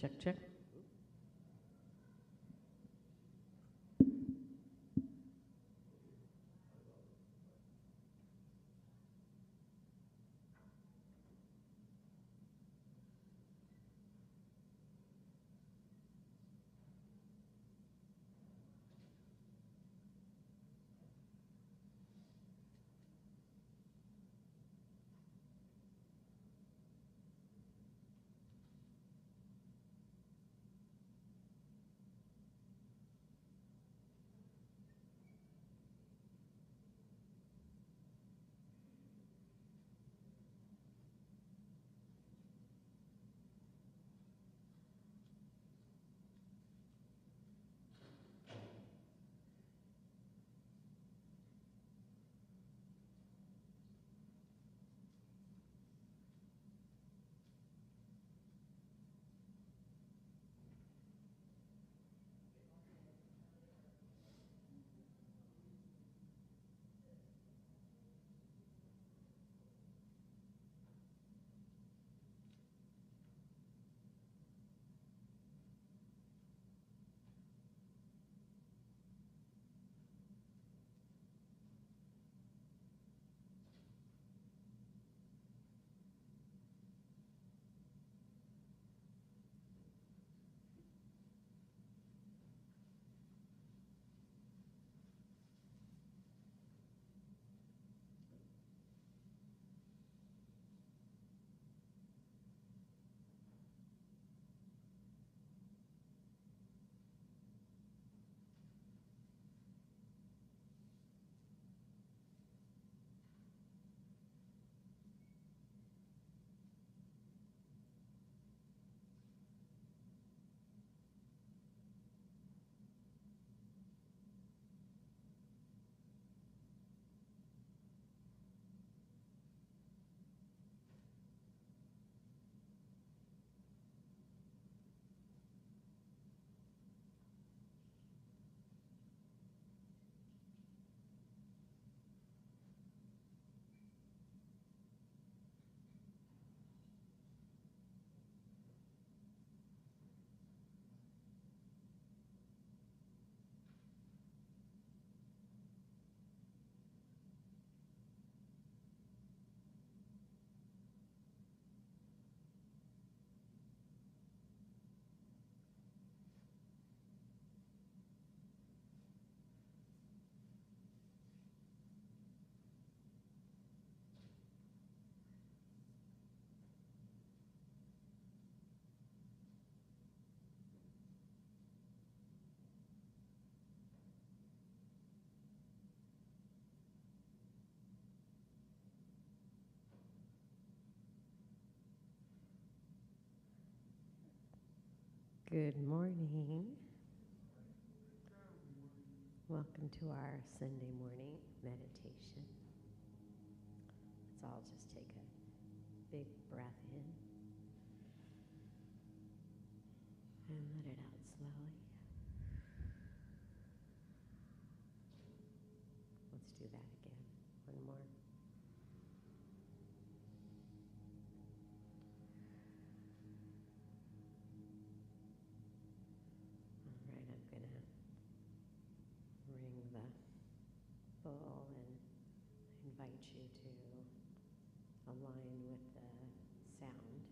Check, check. Good morning. Welcome to our Sunday morning meditation. Let's all just take a big breath in and let it out slowly. Let's do that again. One more. Ring the bowl and invite you to align with the sound.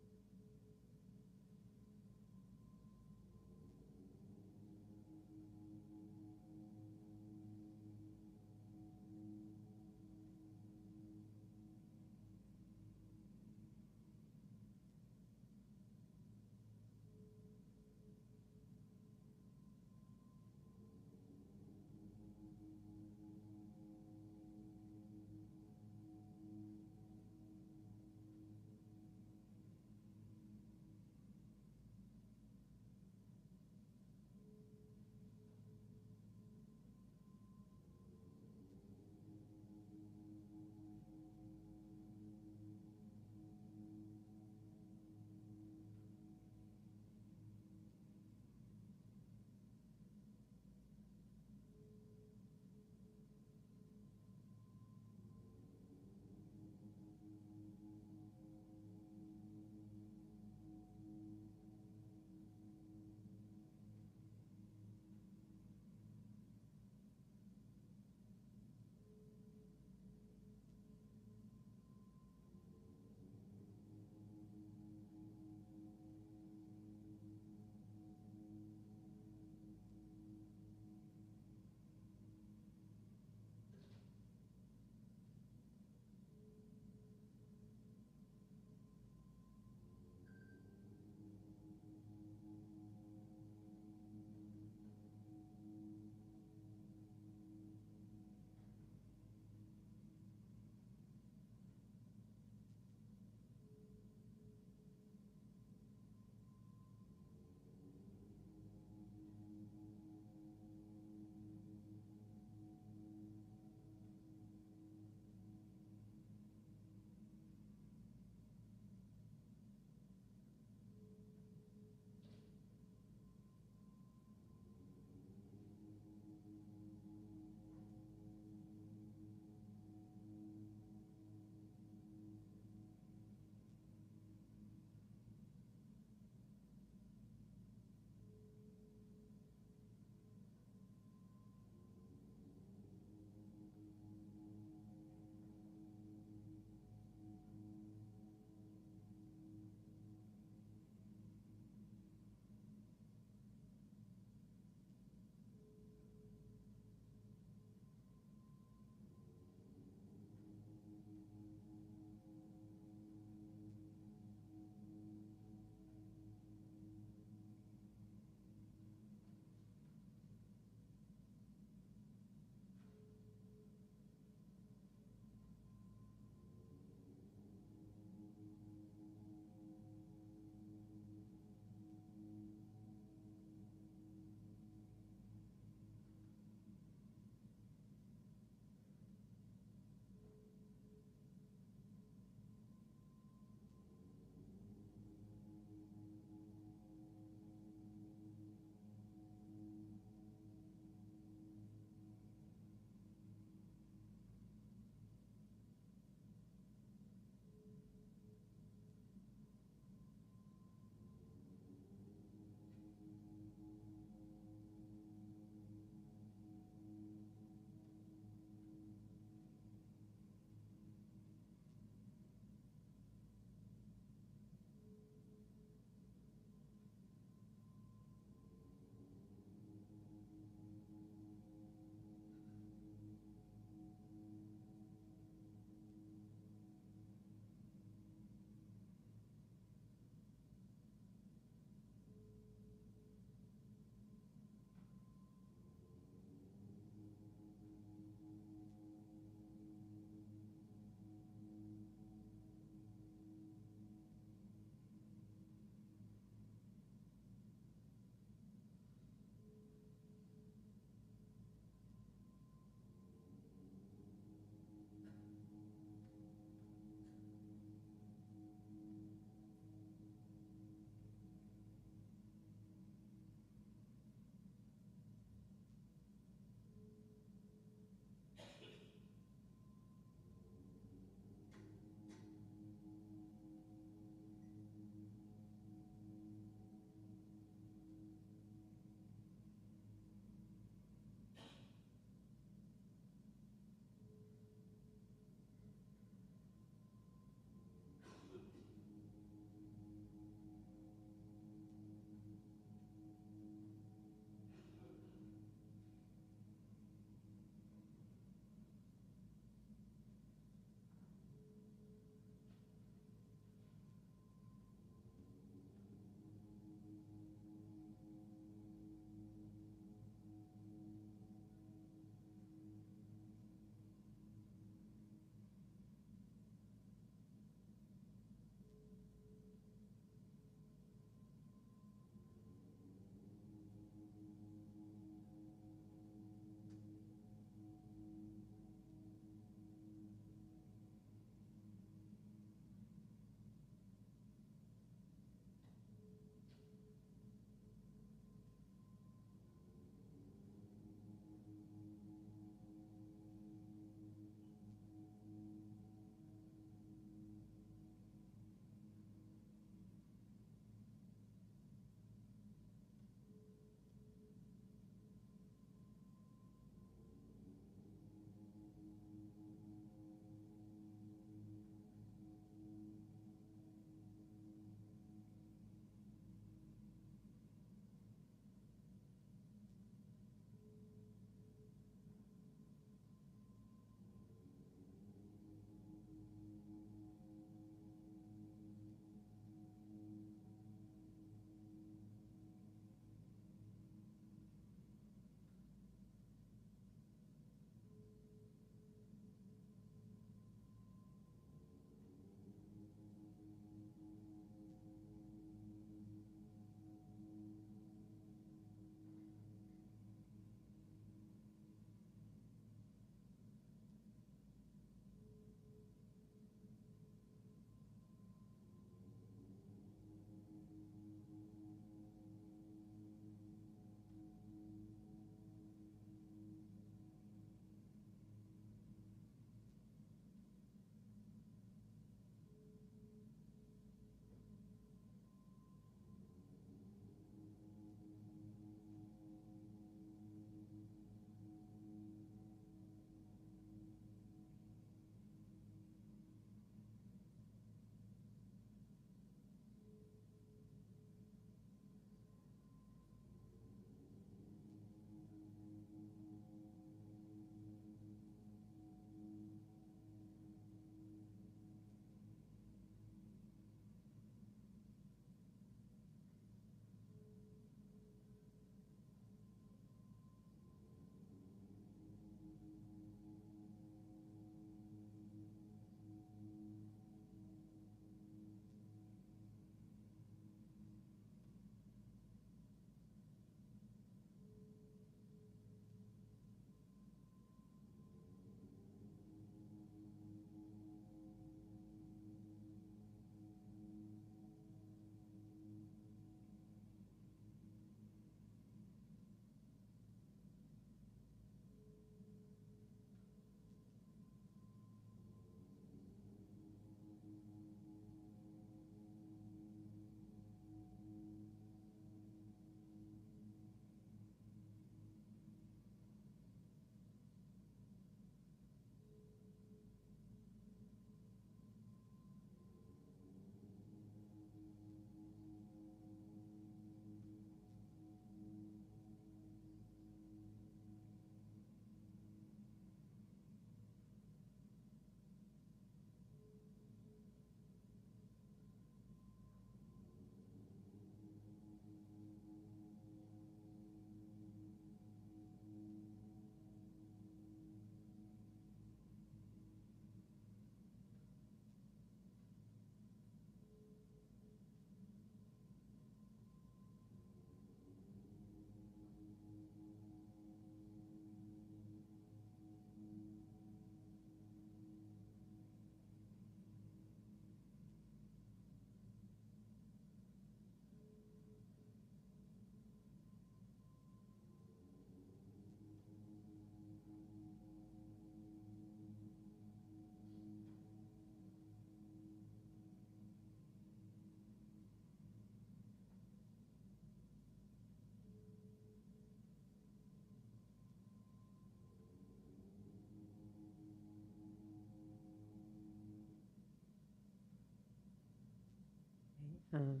Um,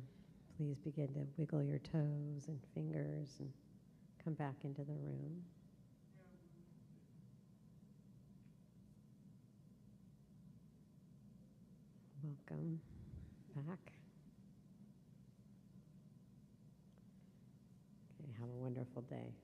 please begin to wiggle your toes and fingers and come back into the room. Welcome back. Okay, have a wonderful day.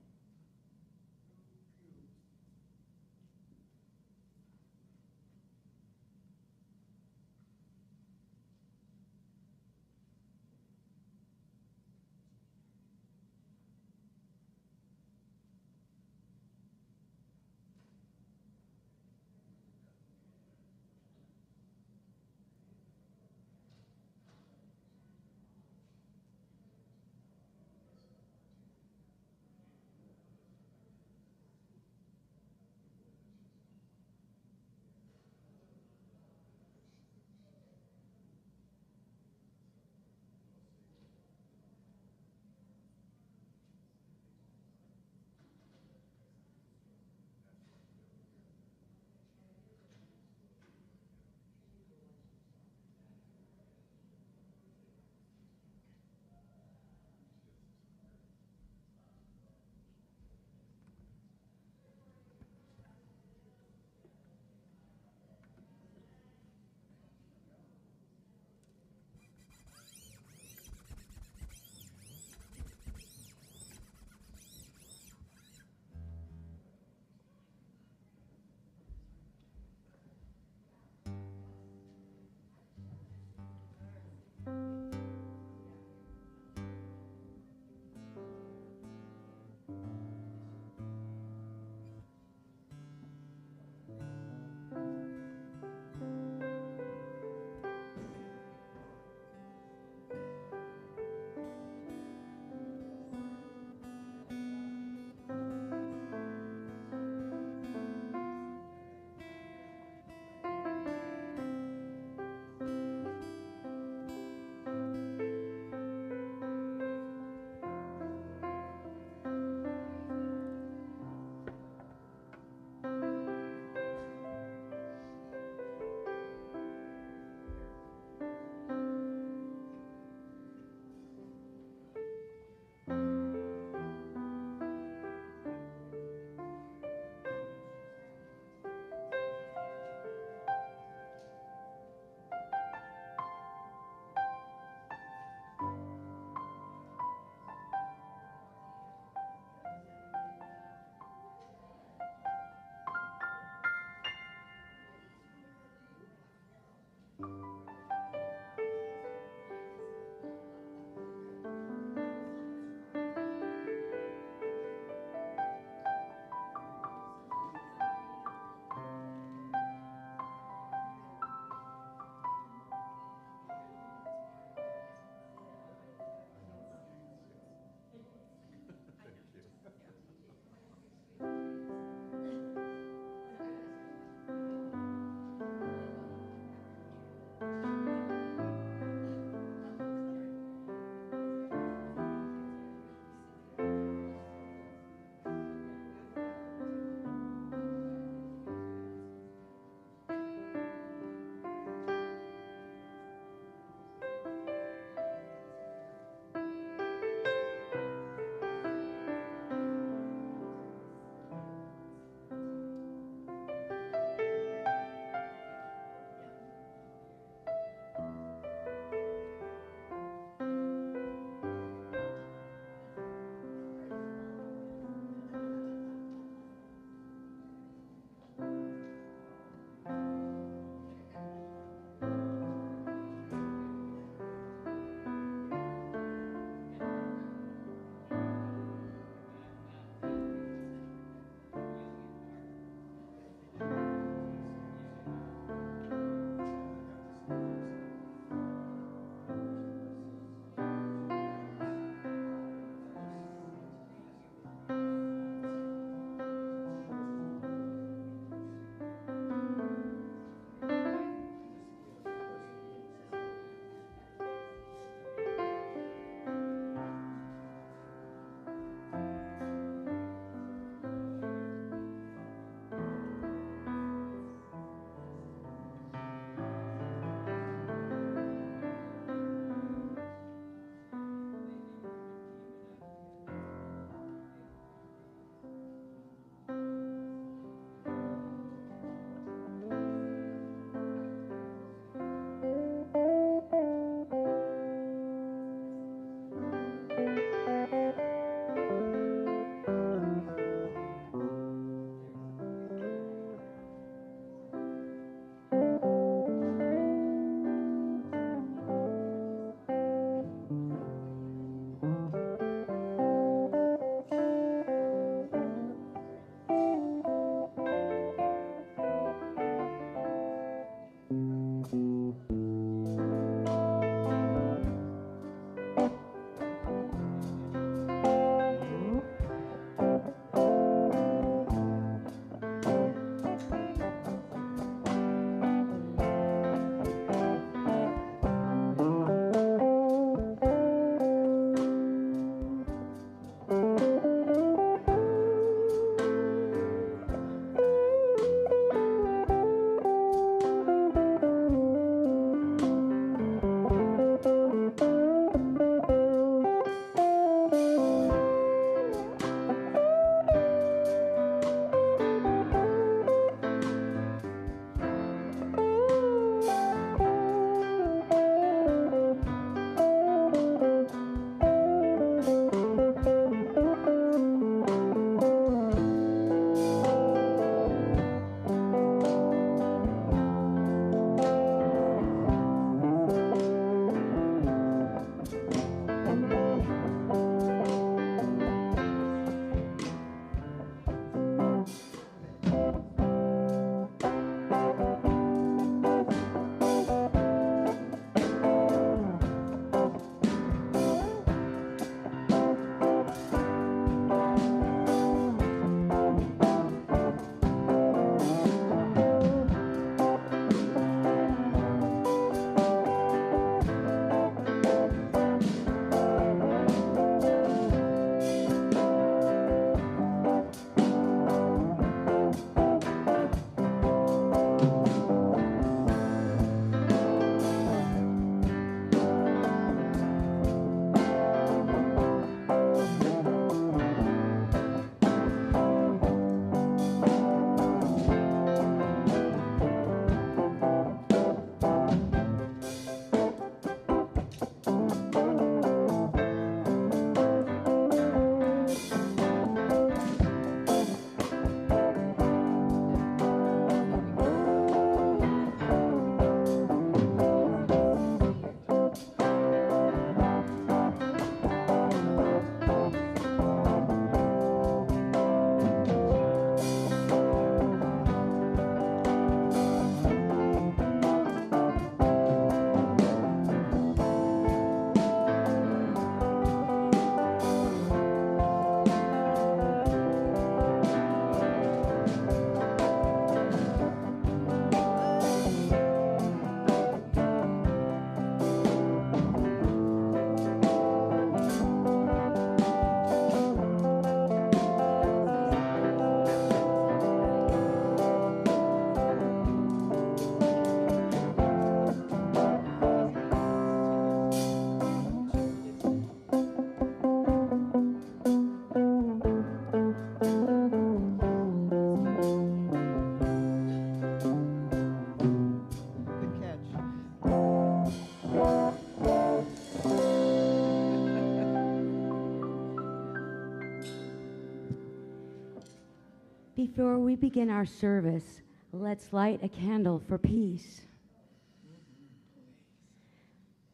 Before we begin our service, let's light a candle for peace.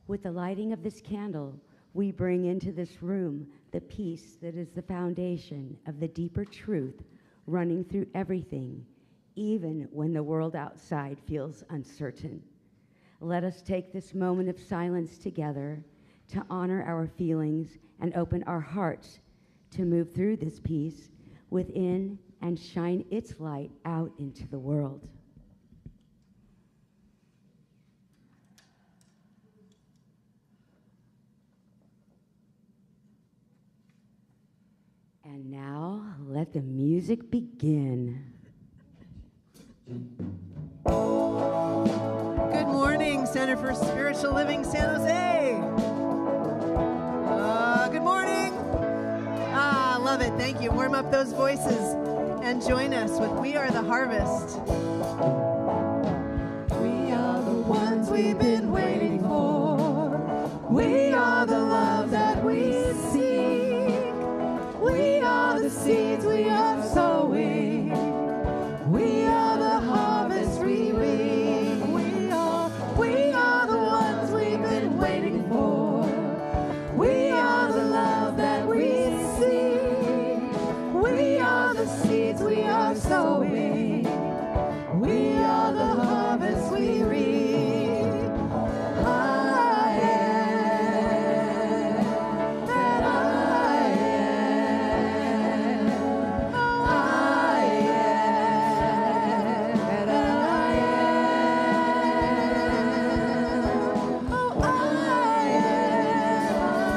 With the lighting of this candle, we bring into this room the peace that is the foundation of the deeper truth running through everything, even when the world outside feels uncertain. Let us take this moment of silence together to honor our feelings and open our hearts to move through this peace within and shine its light out into the world. And now, let the music begin. Good morning, Center for Spiritual Living San Jose. Good morning. Love it. Thank you. Warm up those voices and join us with We Are the Harvest. We are the ones we've been waiting for. We are the love that we seek. We are the seeds we are sowing. We are the harvest we reap. We are the ones we've been waiting for. We are the love that we seek. We are the seeds we are sowing. We are the harvest we reap. I am that I am. Oh, I am that I am. Oh, I am. Oh,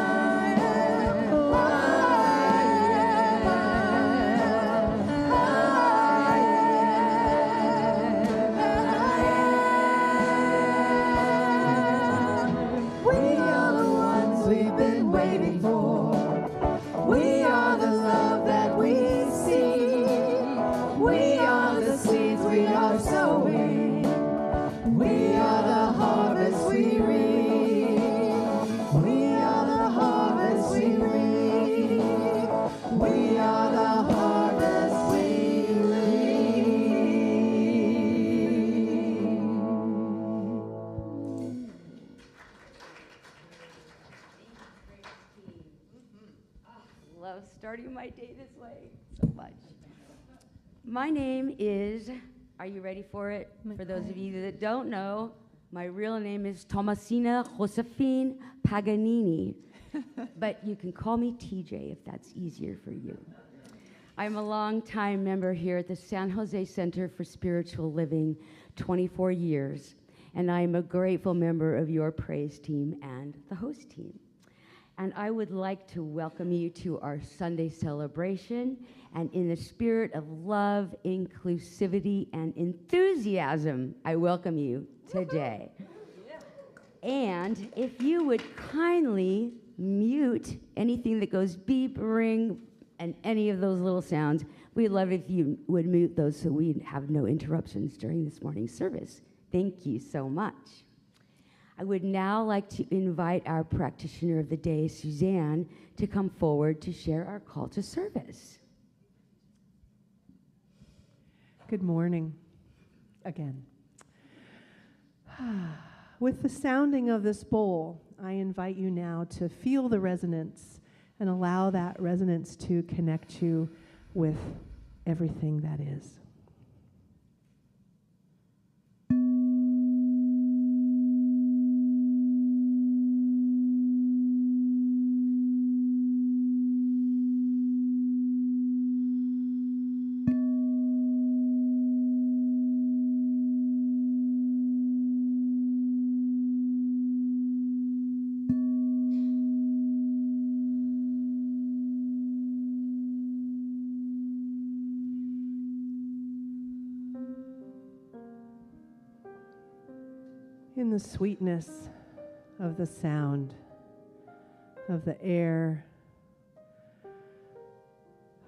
we are the ones we've been waiting for. We are the love that we seek. We are the seeds we are sowing. We are the harvest we reap. We are the harvest we reap. We are the harvest we reap. Love starting my day this way so much. My name is, are you ready for it? For those of you that don't know, my real name is Thomasina Josephine Paganini, but you can call me TJ if that's easier for you. I'm a longtime member here at the San Jose Center for Spiritual Living, 24 years, and I'm a grateful member of your praise team and the host team. And I would like to welcome you to our Sunday celebration, and in the spirit of love, inclusivity, and enthusiasm, I welcome you today. And if you would kindly mute anything that goes beep, ring, and any of those little sounds, we'd love it if you would mute those so we'd have no interruptions during this morning's service. Thank you so much. I would now like to invite our practitioner of the day, Susanne, to come forward to share our call to service. Good morning again. With the sounding of this bowl, I invite you now to feel the resonance and allow that resonance to connect you with everything that is. In the sweetness of the sound, of the air,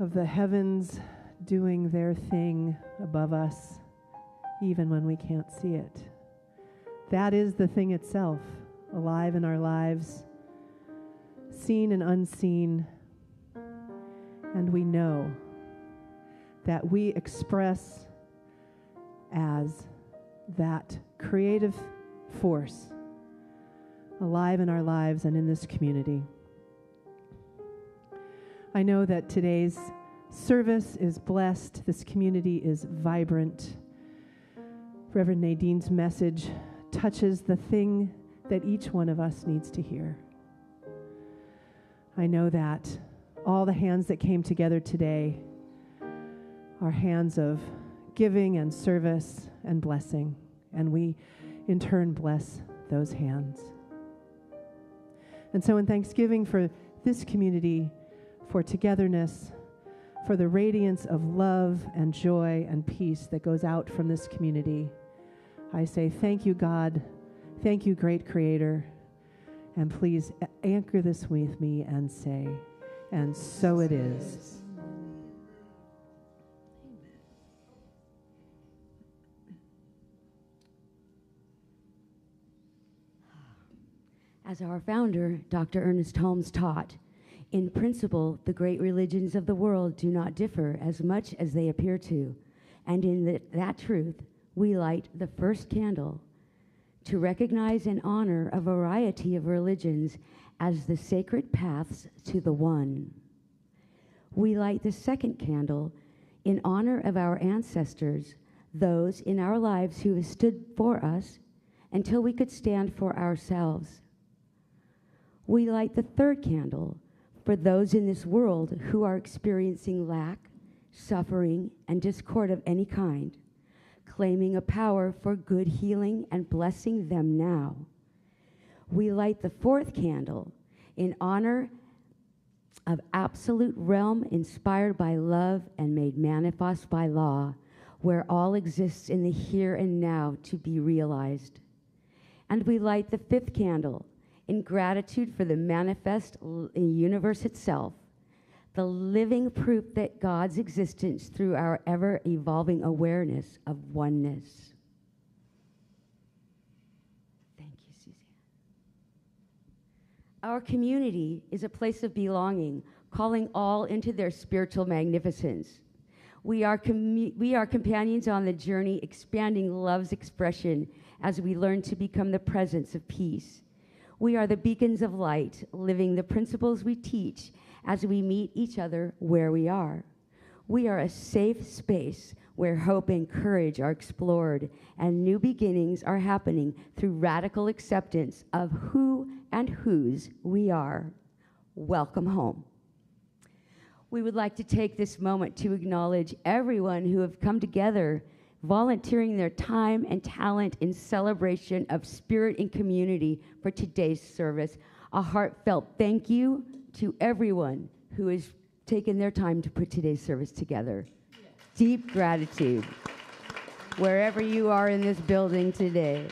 of the heavens doing their thing above us, even when we can't see it. That is the thing itself, alive in our lives, seen and unseen, and we know that we express as that creative force alive in our lives and in this community. I know that today's service is blessed. This community is vibrant. Reverend Nadine's message touches the thing that each one of us needs to hear. I know that all the hands that came together today are hands of giving and service and blessing, and we in turn bless those hands. And so in thanksgiving for this community, for togetherness, for the radiance of love and joy and peace that goes out from this community, I say thank you, God. Thank you, great Creator. And please anchor this with me and say, and so it is. As our founder, Dr. Ernest Holmes, taught, in principle, the great religions of the world do not differ as much as they appear to. And in that truth, we light the first candle to recognize and honor a variety of religions as the sacred paths to the one. We light the second candle in honor of our ancestors, those in our lives who have stood for us until we could stand for ourselves. We light the third candle for those in this world who are experiencing lack, suffering, and discord of any kind, claiming a power for good healing and blessing them now. We light the fourth candle in honor of absolute realm inspired by love and made manifest by law, where all exists in the here and now to be realized. And we light the fifth candle in gratitude for the manifest universe itself, the living proof that God's existence through our ever-evolving awareness of oneness. Thank you, Susanne. Our community is a place of belonging, calling all into their spiritual magnificence. We are companions on the journey, expanding love's expression as we learn to become the presence of peace. We are the beacons of light, living the principles we teach as we meet each other where we are. We are a safe space where hope and courage are explored and new beginnings are happening through radical acceptance of who and whose we are. Welcome home. We would like to take this moment to acknowledge everyone who have come together, volunteering their time and talent in celebration of spirit and community for today's service. A heartfelt thank you to everyone who has taken their time to put today's service together. Yes. Deep gratitude, wherever you are in this building today.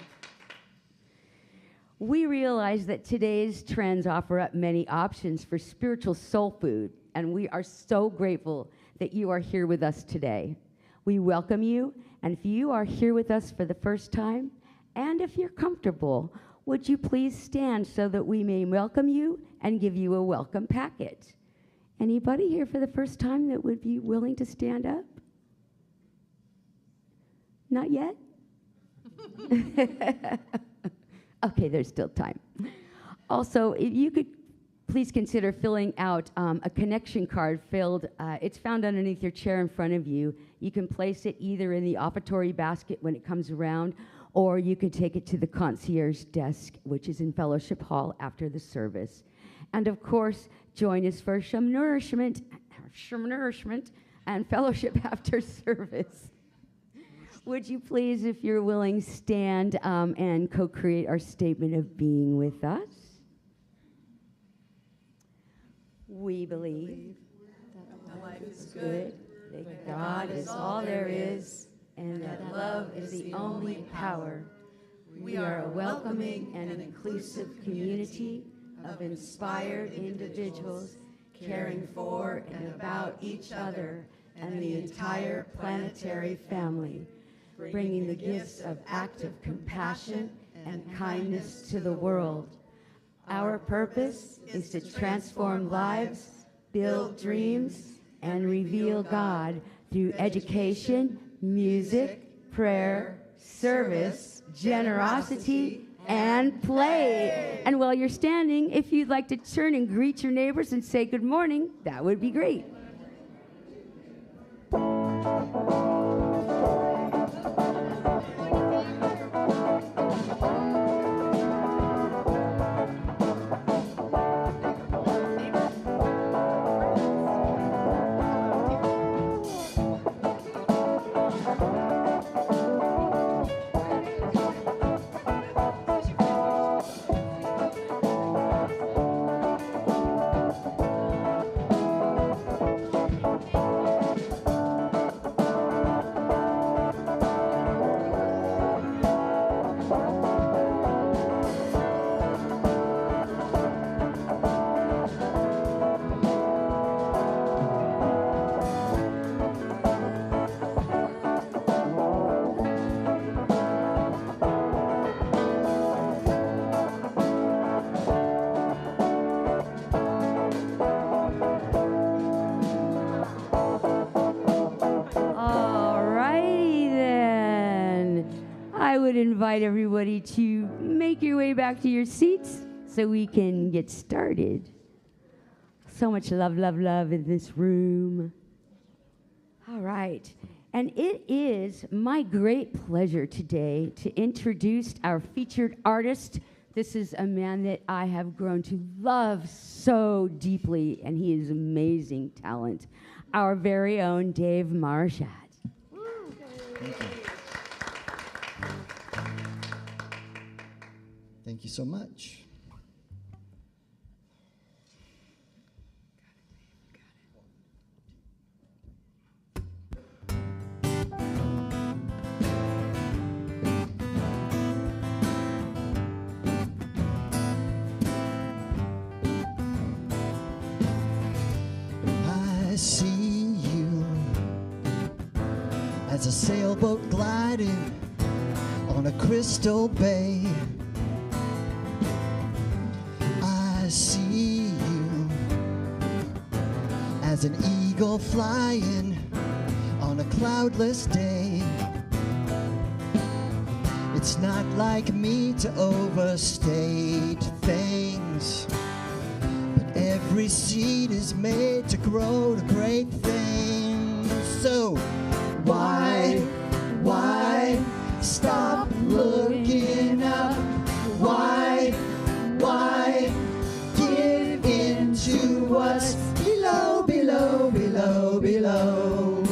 We realize that today's trends offer up many options for spiritual soul food, and we are so grateful that you are here with us today. We welcome you, and if you are here with us for the first time, and if you're comfortable, would you please stand so that we may welcome you and give you a welcome packet? Anybody here for the first time that would be willing to stand up? Not yet? Okay, there's still time. Also, if you could please consider filling out a connection card filled. It's found underneath your chair in front of you. You can place it either in the offertory basket when it comes around, or you can take it to the concierge desk, which is in Fellowship Hall after the service. And of course, join us for some nourishment and fellowship after service. Would you please, if you're willing, stand and co-create our statement of being with us? We believe that life is good, that God is all there is, and that love is the only power. We are a welcoming and inclusive community of inspired individuals caring for and about each other and the entire planetary family, bringing the gifts of active compassion and kindness to the world. Our purpose is to transform lives, build dreams, and reveal God through education, music, prayer, service, generosity, and play. And while you're standing, if you'd like to turn and greet your neighbors and say good morning, that would be great. Invite everybody to make your way back to your seats so we can get started. So much love, love, love in this room. All right. And it is my great pleasure today to introduce our featured artist. This is a man that I have grown to love so deeply, and he is amazing talent. Our very own Dave Maurischat. Thank you. Thank you so much. I see you as a sailboat gliding on a crystal bay. I see you as an eagle flying on a cloudless day. It's not like me to overstate things, but every seed is made to grow to great things. So why stop looking up? Why give in to what's below, below, below, below?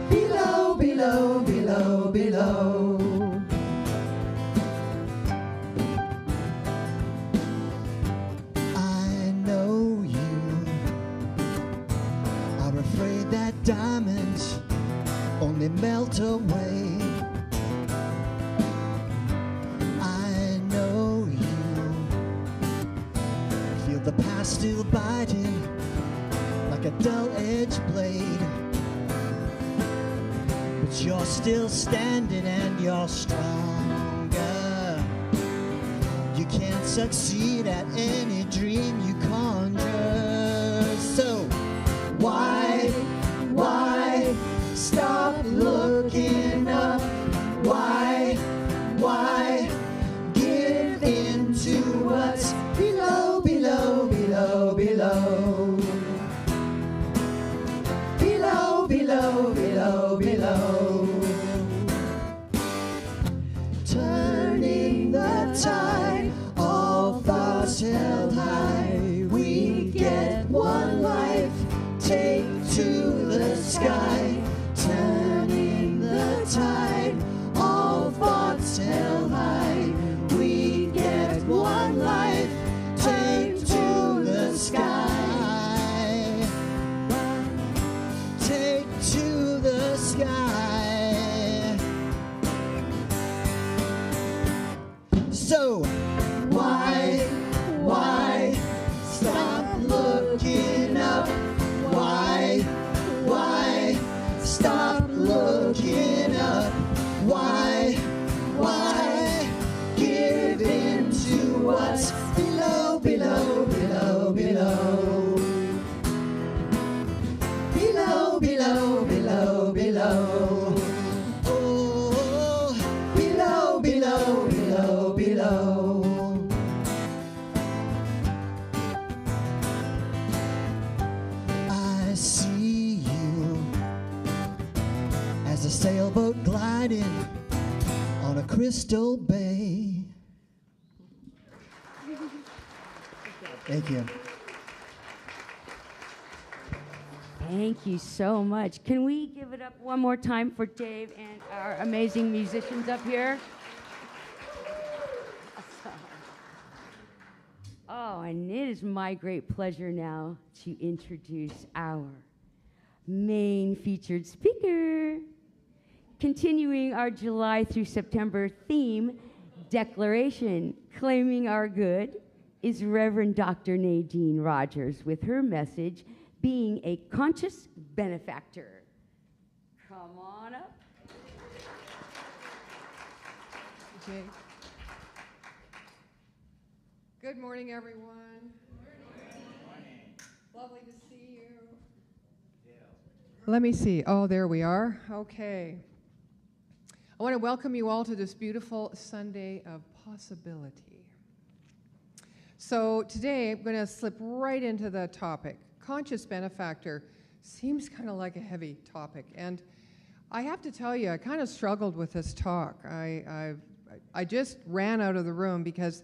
Below, below, below, below. I know you are afraid that diamonds only melt away. I know you feel the past still biting like a dull-edged blade. But you're still standing and you're stronger. You can't succeed at any dream you conjure. So why stop looking up? Why give in to what's below, below, below, below? Below, below, below, below. Turning the tide, all thoughts held high. We get one life, take to the sky. Turning the tide, all thoughts held high. We get one life, take to the sky. Take to the sky. So why stop looking up? Why stop looking up? Why give in to what's below, below, below, below? Below, below. I see you as a sailboat gliding on a crystal bay. Thank you. Thank you so much. Can we give it up one more time for Dave and our amazing musicians up here? Oh, and it is my great pleasure now to introduce our main featured speaker. Continuing our July through September theme, Declaration, Claiming Our Good, is Reverend Dr. Nadene Rogers with her message, Being a Conscious Benefactor. Come on up. Jade. Good morning, everyone. Lovely to see you. Let me see. Oh, there we are. Okay. I want to welcome you all to this beautiful Sunday of possibility. So today I'm going to slip right into the topic. Conscious benefactor seems kind of like a heavy topic, and I have to tell you, I kind of struggled with this talk. I just ran out of the room because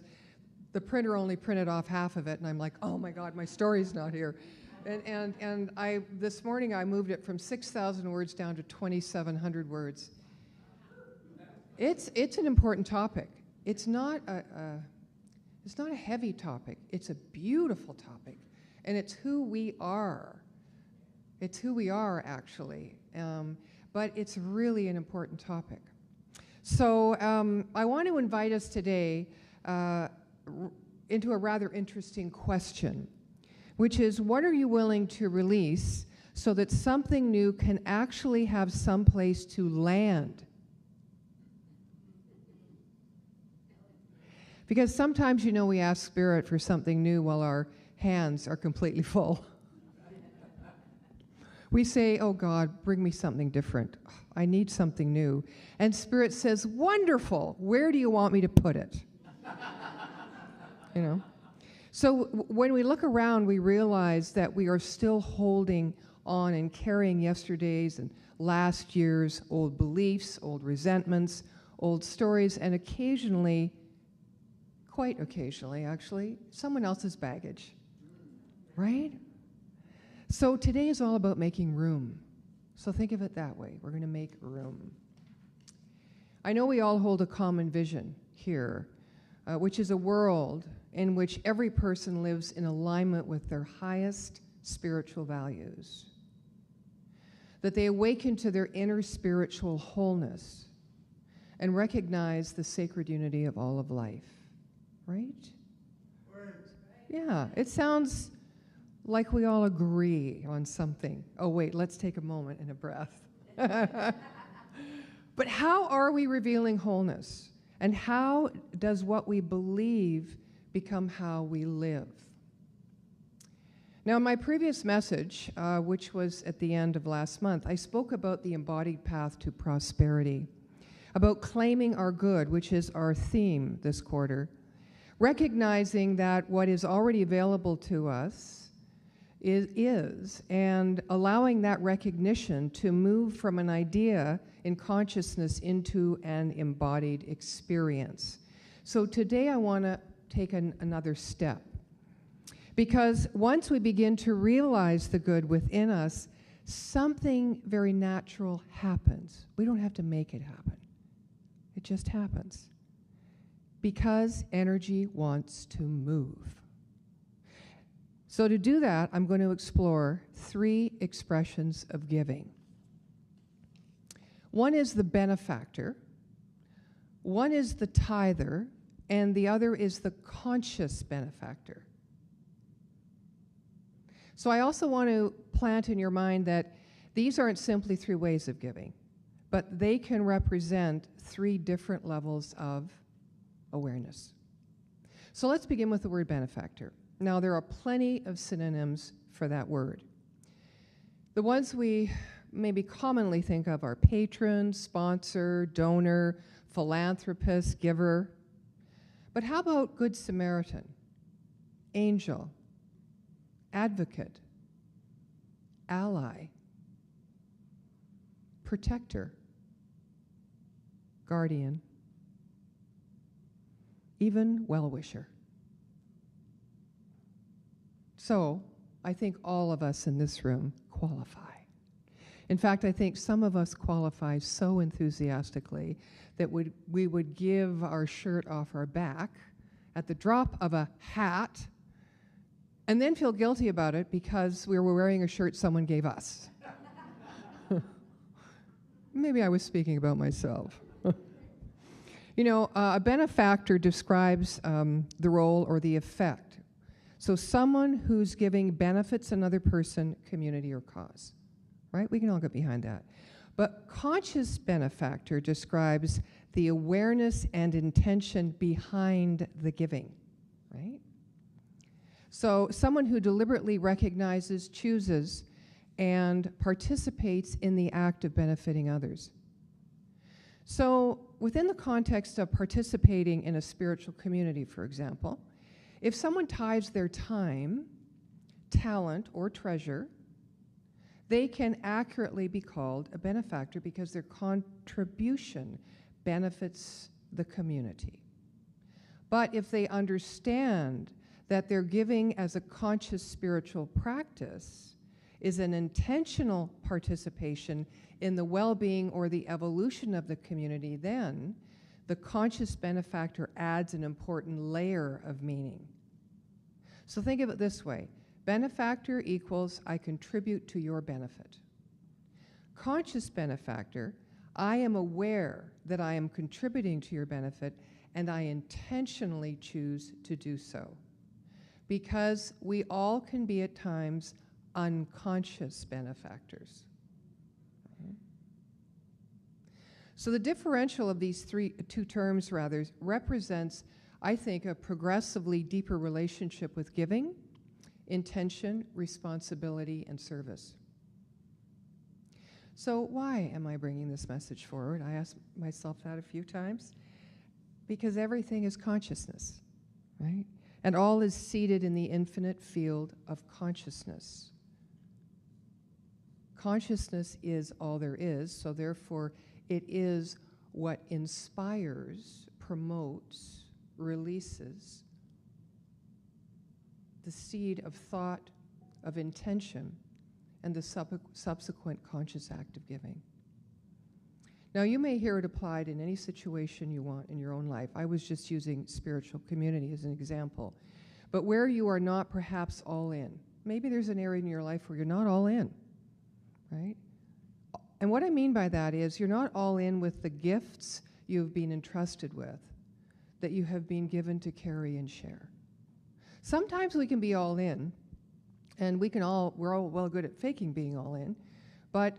the printer only printed off half of it, and I'm like, oh my God, my story's not here. And this morning I moved it from 6,000 words down to 2,700 words. It's an important topic. It's not a heavy topic. It's a beautiful topic. And it's who we are. It's who we are, actually. But it's really an important topic. So I want to invite us today into a rather interesting question, which is, what are you willing to release so that something new can actually have some place to land? Because sometimes, you know, we ask Spirit for something new while our hands are completely full. We say, oh God, bring me something different. I need something new. And Spirit says, wonderful, where do you want me to put it? You know? So when we look around, we realize that we are still holding on and carrying yesterday's and last year's old beliefs, old resentments, old stories, and occasionally, quite occasionally actually, someone else's baggage, right? So today is all about making room. So think of it that way. We're going to make room. I know we all hold a common vision here, which is a world in which every person lives in alignment with their highest spiritual values, that they awaken to their inner spiritual wholeness and recognize the sacred unity of all of life, right? Yeah, it sounds like we all agree on something. Oh, wait, let's take a moment and a breath. But how are we revealing wholeness? And how does what we believe become how we live? Now, in my previous message, which was at the end of last month, I spoke about the embodied path to prosperity, about claiming our good, which is our theme this quarter, recognizing that what is already available to us is, and allowing that recognition to move from an idea in consciousness into an embodied experience. So today I want to take another step. Because once we begin to realize the good within us, something very natural happens. We don't have to make it happen. It just happens. Because energy wants to move. So to do that, I'm going to explore 3 expressions of giving. One is the benefactor, one is the tither, and the other is the conscious benefactor. So I also want to plant in your mind that these aren't simply 3 ways of giving, but they can represent 3 different levels of awareness. So let's begin with the word benefactor. Now, there are plenty of synonyms for that word. The ones we maybe commonly think of are patron, sponsor, donor, philanthropist, giver. But how about Good Samaritan, angel, advocate, ally, protector, guardian, even well-wisher? So, I think all of us in this room qualify. In fact, I think some of us qualify so enthusiastically that we would give our shirt off our back at the drop of a hat and then feel guilty about it because we were wearing a shirt someone gave us. Maybe I was speaking about myself. You know, a benefactor describes the role or the effect. So someone who's giving benefits another person, community, or cause. Right? We can all get behind that. But conscious benefactor describes the awareness and intention behind the giving. Right? So someone who deliberately recognizes, chooses, and participates in the act of benefiting others. So within the context of participating in a spiritual community, for example, if someone tithes their time, talent, or treasure, they can accurately be called a benefactor because their contribution benefits the community. But if they understand that their giving as a conscious spiritual practice is an intentional participation in the well-being or the evolution of the community, then the conscious benefactor adds an important layer of meaning. So think of it this way. Benefactor equals I contribute to your benefit. Conscious benefactor, I am aware that I am contributing to your benefit and I intentionally choose to do so. Because we all can be at times unconscious benefactors. So the differential of these two terms represents, I think, a progressively deeper relationship with giving, intention, responsibility, and service. So why am I bringing this message forward? I asked myself that a few times. Because everything is consciousness, right? And all is seated in the infinite field of consciousness. Consciousness is all there is, so therefore it is what inspires, promotes, releases the seed of thought, of intention, and the subsequent conscious act of giving. Now, you may hear it applied in any situation you want in your own life. I was just using spiritual community as an example. But where you are not perhaps all in, maybe there's an area in your life where you're not all in, right? And what I mean by that is you're not all in with the gifts you've been entrusted with, that you have been given to carry and share. Sometimes we can be all in, and we're all well good at faking being all in, but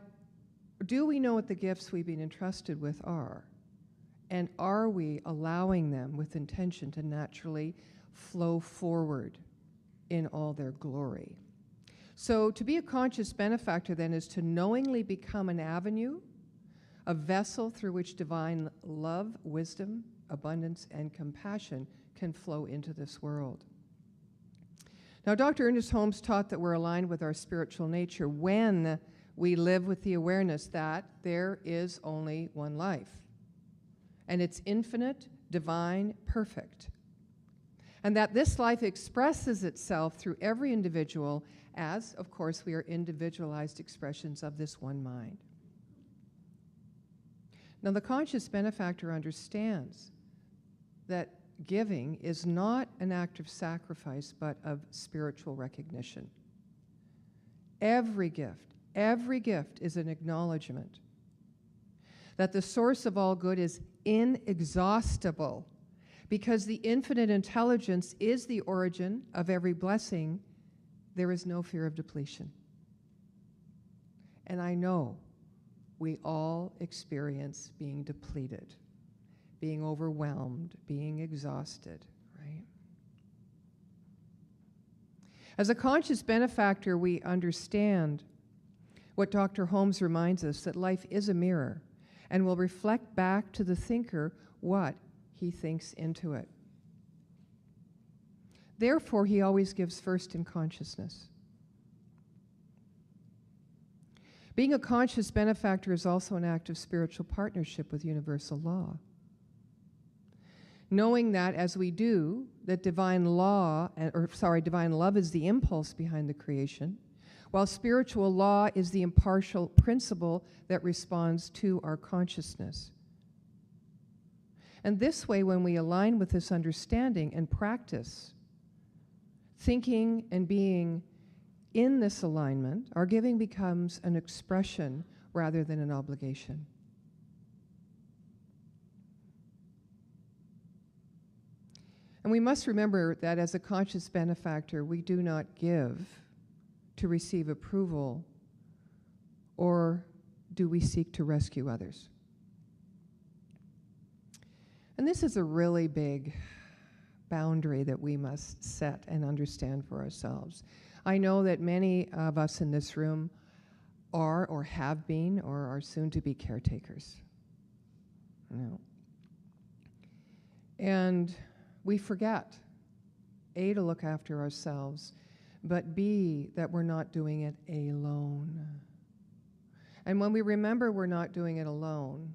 do we know what the gifts we've been entrusted with are? And are we allowing them with intention to naturally flow forward in all their glory? So to be a conscious benefactor then is to knowingly become an avenue, a vessel through which divine love, wisdom, abundance, and compassion can flow into this world. Now, Dr. Ernest Holmes taught that we're aligned with our spiritual nature when we live with the awareness that there is only one life, and it's infinite, divine, perfect, and that this life expresses itself through every individual as, of course, we are individualized expressions of this one mind. Now, the conscious benefactor understands that giving is not an act of sacrifice, but of spiritual recognition. Every gift is an acknowledgement that the source of all good is inexhaustible, because the infinite intelligence is the origin of every blessing. There is no fear of depletion. And I know we all experience being depleted, being overwhelmed, being exhausted, right? As a conscious benefactor, we understand what Dr. Holmes reminds us, that life is a mirror and will reflect back to the thinker what he thinks into it. Therefore, he always gives first in consciousness. Being a conscious benefactor is also an act of spiritual partnership with universal law. Knowing that as we do, that divine love is the impulse behind the creation, while spiritual law is the impartial principle that responds to our consciousness. And this way, when we align with this understanding and practice, thinking and being in this alignment, our giving becomes an expression rather than an obligation. And we must remember that as a conscious benefactor, we do not give to receive approval, or do we seek to rescue others. And this is a really big boundary that we must set and understand for ourselves. I know that many of us in this room are or have been or are soon to be caretakers. And we forget, A, to look after ourselves, but B, that we're not doing it alone. And when we remember we're not doing it alone,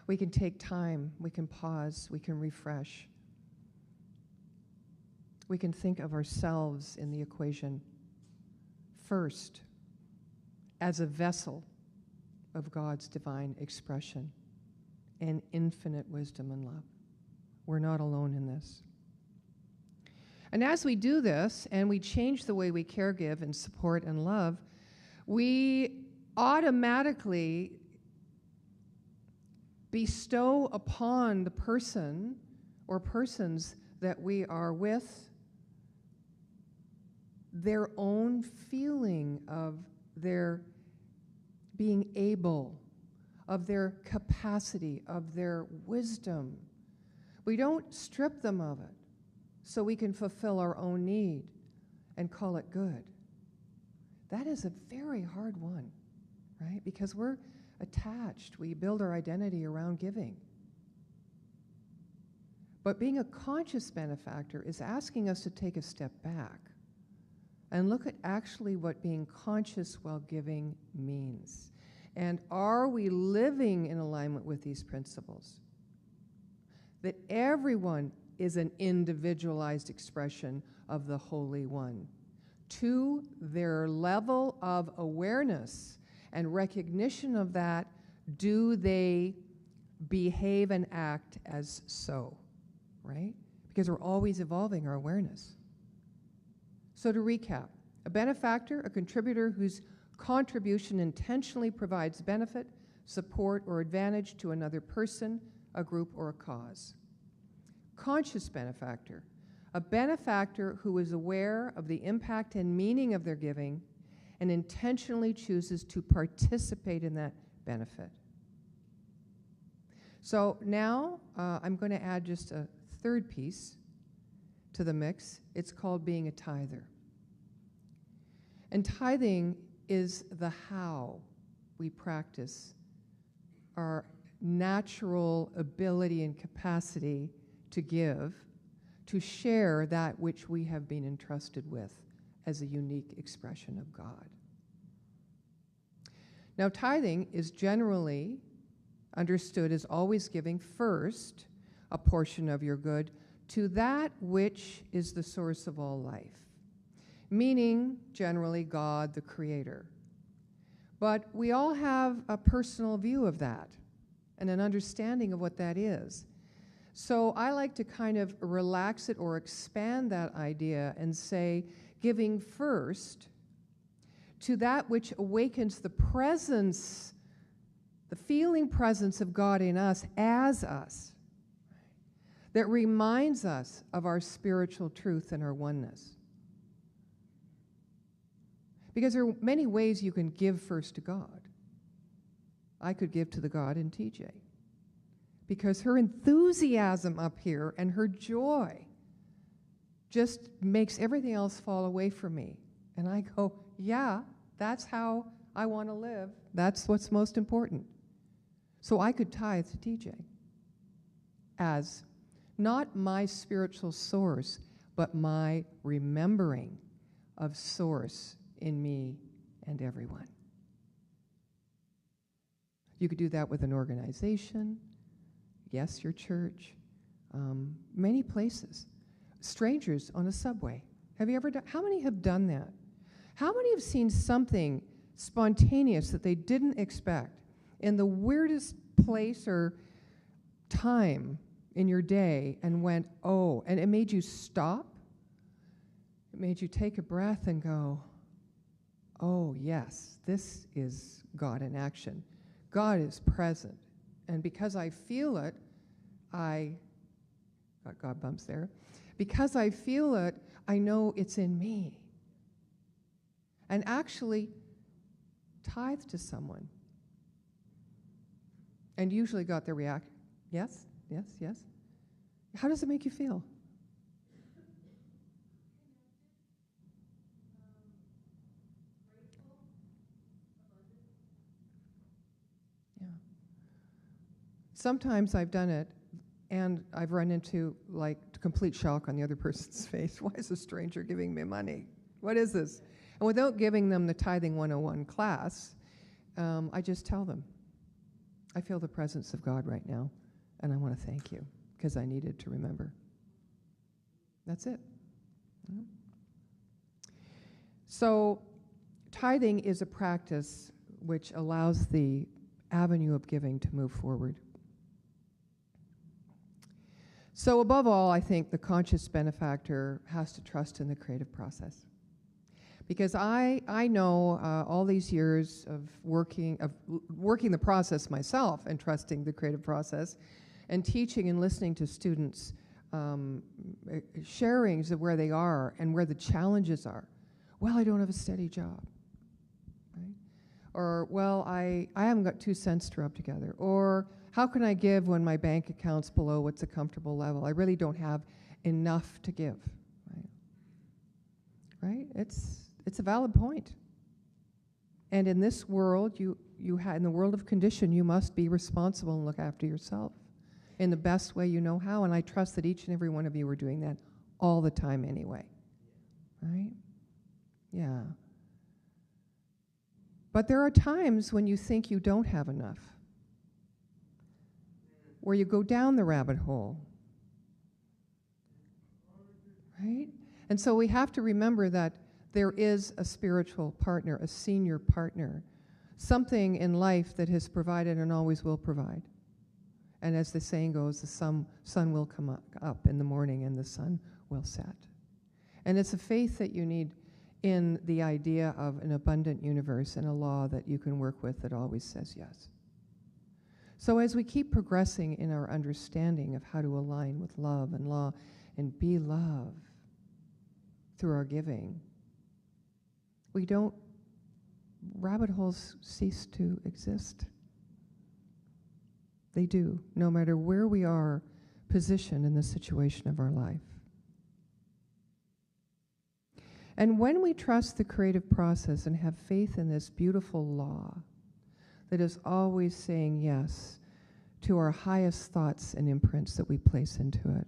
we can take time, we can pause, we can refresh. We can think of ourselves in the equation first as a vessel of God's divine expression and infinite wisdom and love. We're not alone in this. And as we do this and we change the way we care, give, and support and love, we automatically bestow upon the person or persons that we are with their own feeling of their being able, of their capacity, of their wisdom. We don't strip them of it so we can fulfill our own need and call it good. That is a very hard one, right? Because we're attached. We build our identity around giving. But being a conscious benefactor is asking us to take a step back and look at actually what being conscious while giving means. And are we living in alignment with these principles? That everyone is an individualized expression of the Holy One. To their level of awareness and recognition of that, do they behave and act as so, right? Because we're always evolving our awareness. So to recap, a benefactor, a contributor whose contribution intentionally provides benefit, support, or advantage to another person, a group, or a cause. Conscious benefactor, a benefactor who is aware of the impact and meaning of their giving and intentionally chooses to participate in that benefit. So now I'm going to add just a third piece to the mix. It's called being a tither. And tithing is the how we practice our natural ability and capacity to give, to share that which we have been entrusted with as a unique expression of God. Now, tithing is generally understood as always giving first a portion of your good to that which is the source of all life, meaning generally God, the Creator. But we all have a personal view of that and an understanding of what that is. So I like to kind of relax it or expand that idea and say giving first to that which awakens the presence, the feeling presence of God in us as us, that reminds us of our spiritual truth and our oneness. Because there are many ways you can give first to God. I could give to the God in TJ. Because her enthusiasm up here and her joy just makes everything else fall away from me. And I go, yeah, that's how I want to live. That's what's most important. So I could tithe to TJ as Not my spiritual source, but my remembering of source in me and everyone. You could do that with an organization, yes, your church, many places. Strangers on a subway. Have you ever done? How many have done that? How many have seen something spontaneous that they didn't expect in the weirdest place or time in your day and went, oh, and it made you stop? It made you take a breath and go, oh, yes, this is God in action. God is present. And because I feel it, got bumps there. Because I feel it, I know it's in me. And actually tithe to someone. And usually got the reaction, yes, yes, yes. How does it make you feel? Yeah. Sometimes I've done it, and I've run into like complete shock on the other person's face. Why is a stranger giving me money? What is this? And without giving them the Tithing 101 class, I just tell them, I feel the presence of God right now, and I want to thank you, because I needed to remember. That's it. Yeah. So tithing is a practice which allows the avenue of giving to move forward. So above all, I think the conscious benefactor has to trust in the creative process. Because I know all these years of working the process myself and trusting the creative process, and teaching and listening to students, sharings of where they are and where the challenges are. Well, I don't have a steady job, right? Or, well, I haven't got 2 cents to rub together. Or, how can I give when my bank account's below what's a comfortable level? I really don't have enough to give, right? Right? It's a valid point. And in this world, in the world of condition, you must be responsible and look after yourself in the best way you know how. And I trust that each and every one of you are doing that all the time anyway. Right? Yeah. But there are times when you think you don't have enough, where you go down the rabbit hole. Right? And so we have to remember that there is a spiritual partner, a senior partner, something in life that has provided and always will provide. And as the saying goes, the sun will come up in the morning and the sun will set. And it's a faith that you need in the idea of an abundant universe and a law that you can work with that always says yes. So as we keep progressing in our understanding of how to align with love and law and be love through our giving, rabbit holes cease to exist. They do, no matter where we are positioned in the situation of our life. And when we trust the creative process and have faith in this beautiful law that is always saying yes to our highest thoughts and imprints that we place into it,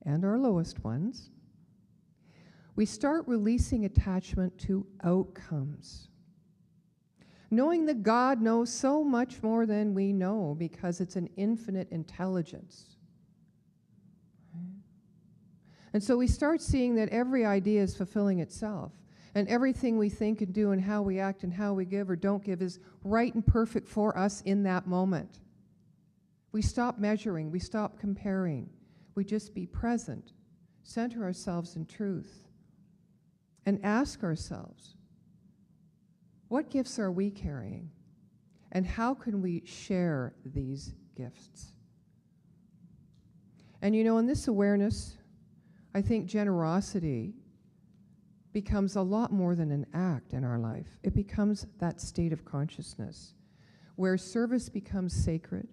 and our lowest ones, we start releasing attachment to outcomes. Knowing that God knows so much more than we know because it's an infinite intelligence. Right? And so we start seeing that every idea is fulfilling itself, and everything we think and do and how we act and how we give or don't give is right and perfect for us in that moment. We stop measuring, we stop comparing, we just be present, center ourselves in truth, and ask ourselves, what gifts are we carrying? And how can we share these gifts? And in this awareness, I think generosity becomes a lot more than an act in our life. It becomes that state of consciousness where service becomes sacred,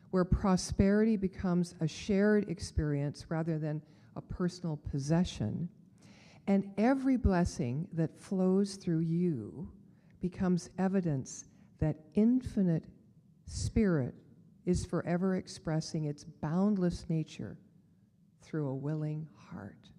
where prosperity becomes a shared experience rather than a personal possession. And every blessing that flows through you becomes evidence that infinite spirit is forever expressing its boundless nature through a willing heart.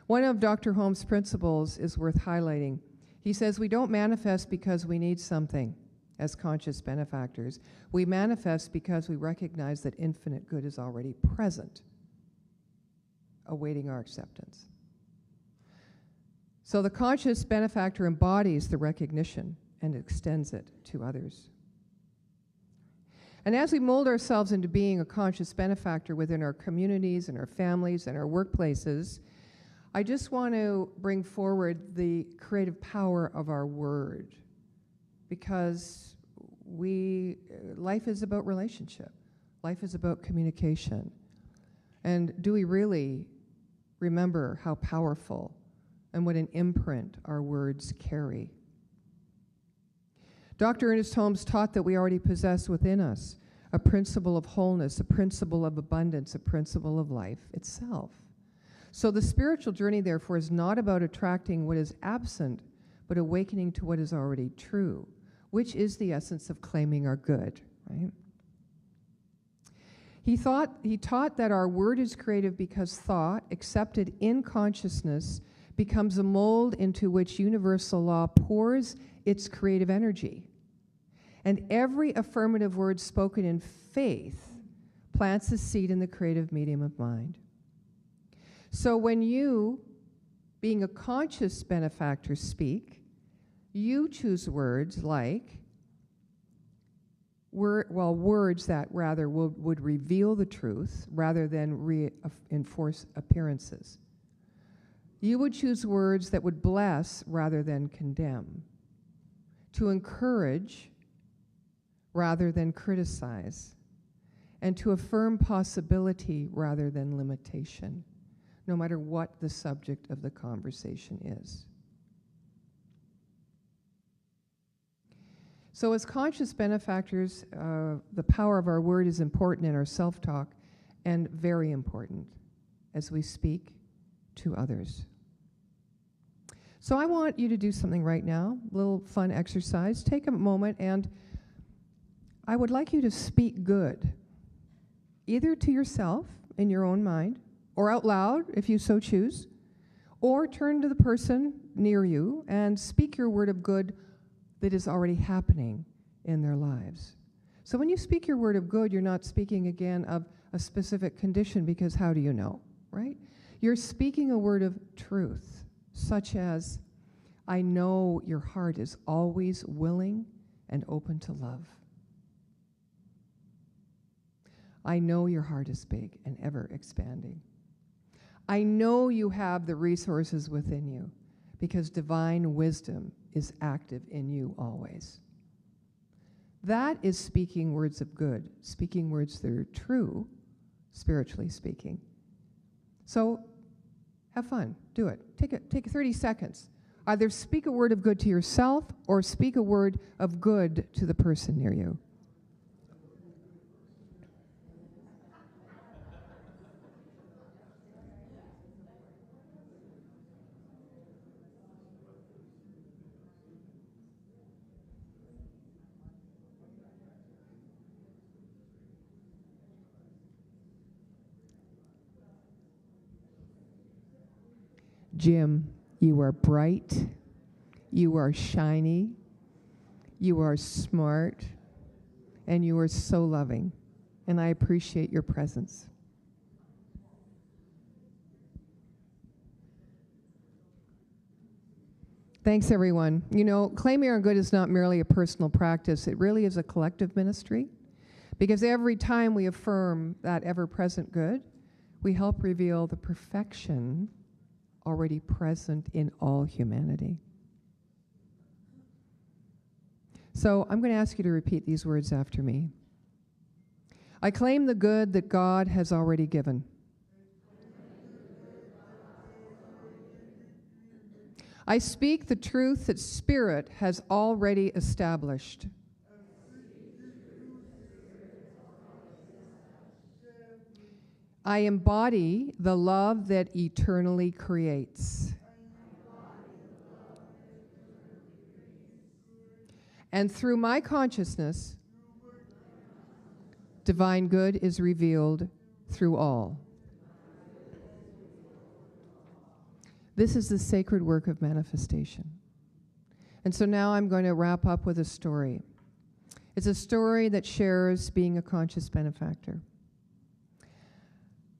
One of Dr. Holmes' principles is worth highlighting. He says, we don't manifest because we need something as conscious benefactors. We manifest because we recognize that infinite good is already present, awaiting our acceptance. So the conscious benefactor embodies the recognition and extends it to others. And as we mold ourselves into being a conscious benefactor within our communities and our families and our workplaces, I just want to bring forward the creative power of our word, because life is about relationship. Life is about communication. And do we really remember how powerful and what an imprint our words carry? Dr. Ernest Holmes taught that we already possess within us a principle of wholeness, a principle of abundance, a principle of life itself. So the spiritual journey, therefore, is not about attracting what is absent, but awakening to what is already true, which is the essence of claiming our good, right? He taught that our word is creative because thought, accepted in consciousness, becomes a mold into which universal law pours its creative energy. And every affirmative word spoken in faith plants a seed in the creative medium of mind. So when you, being a conscious benefactor, speak, you choose words like, words that rather would reveal the truth rather than reinforce appearances. You would choose words that would bless rather than condemn, to encourage rather than criticize, and to affirm possibility rather than limitation, no matter what the subject of the conversation is. So as conscious benefactors, the power of our word is important in our self-talk and very important as we speak to others. So I want you to do something right now, a little fun exercise. Take a moment, and I would like you to speak good, either to yourself in your own mind, or out loud if you so choose, or turn to the person near you and speak your word of good that is already happening in their lives. So when you speak your word of good, you're not speaking again of a specific condition, because how do you know, right? You're speaking a word of truth, such as, I know your heart is always willing and open to love. I know your heart is big and ever expanding. I know you have the resources within you, because divine wisdom is active in you always. That is speaking words of good, speaking words that are true, spiritually speaking. So have fun, do it. Take 30 seconds. Either speak a word of good to yourself or speak a word of good to the person near you. Jim, you are bright, you are shiny, you are smart, and you are so loving, and I appreciate your presence. Thanks, everyone. You know, claiming our good is not merely a personal practice. It really is a collective ministry, because every time we affirm that ever-present good, we help reveal the perfection already present in all humanity. So I'm going to ask you to repeat these words after me. I claim the good that God has already given. I speak the truth that Spirit has already established. I embody the love that eternally creates. And through my consciousness, divine good is revealed through all. This is the sacred work of manifestation. And so now I'm going to wrap up with a story. It's a story that shares being a conscious benefactor.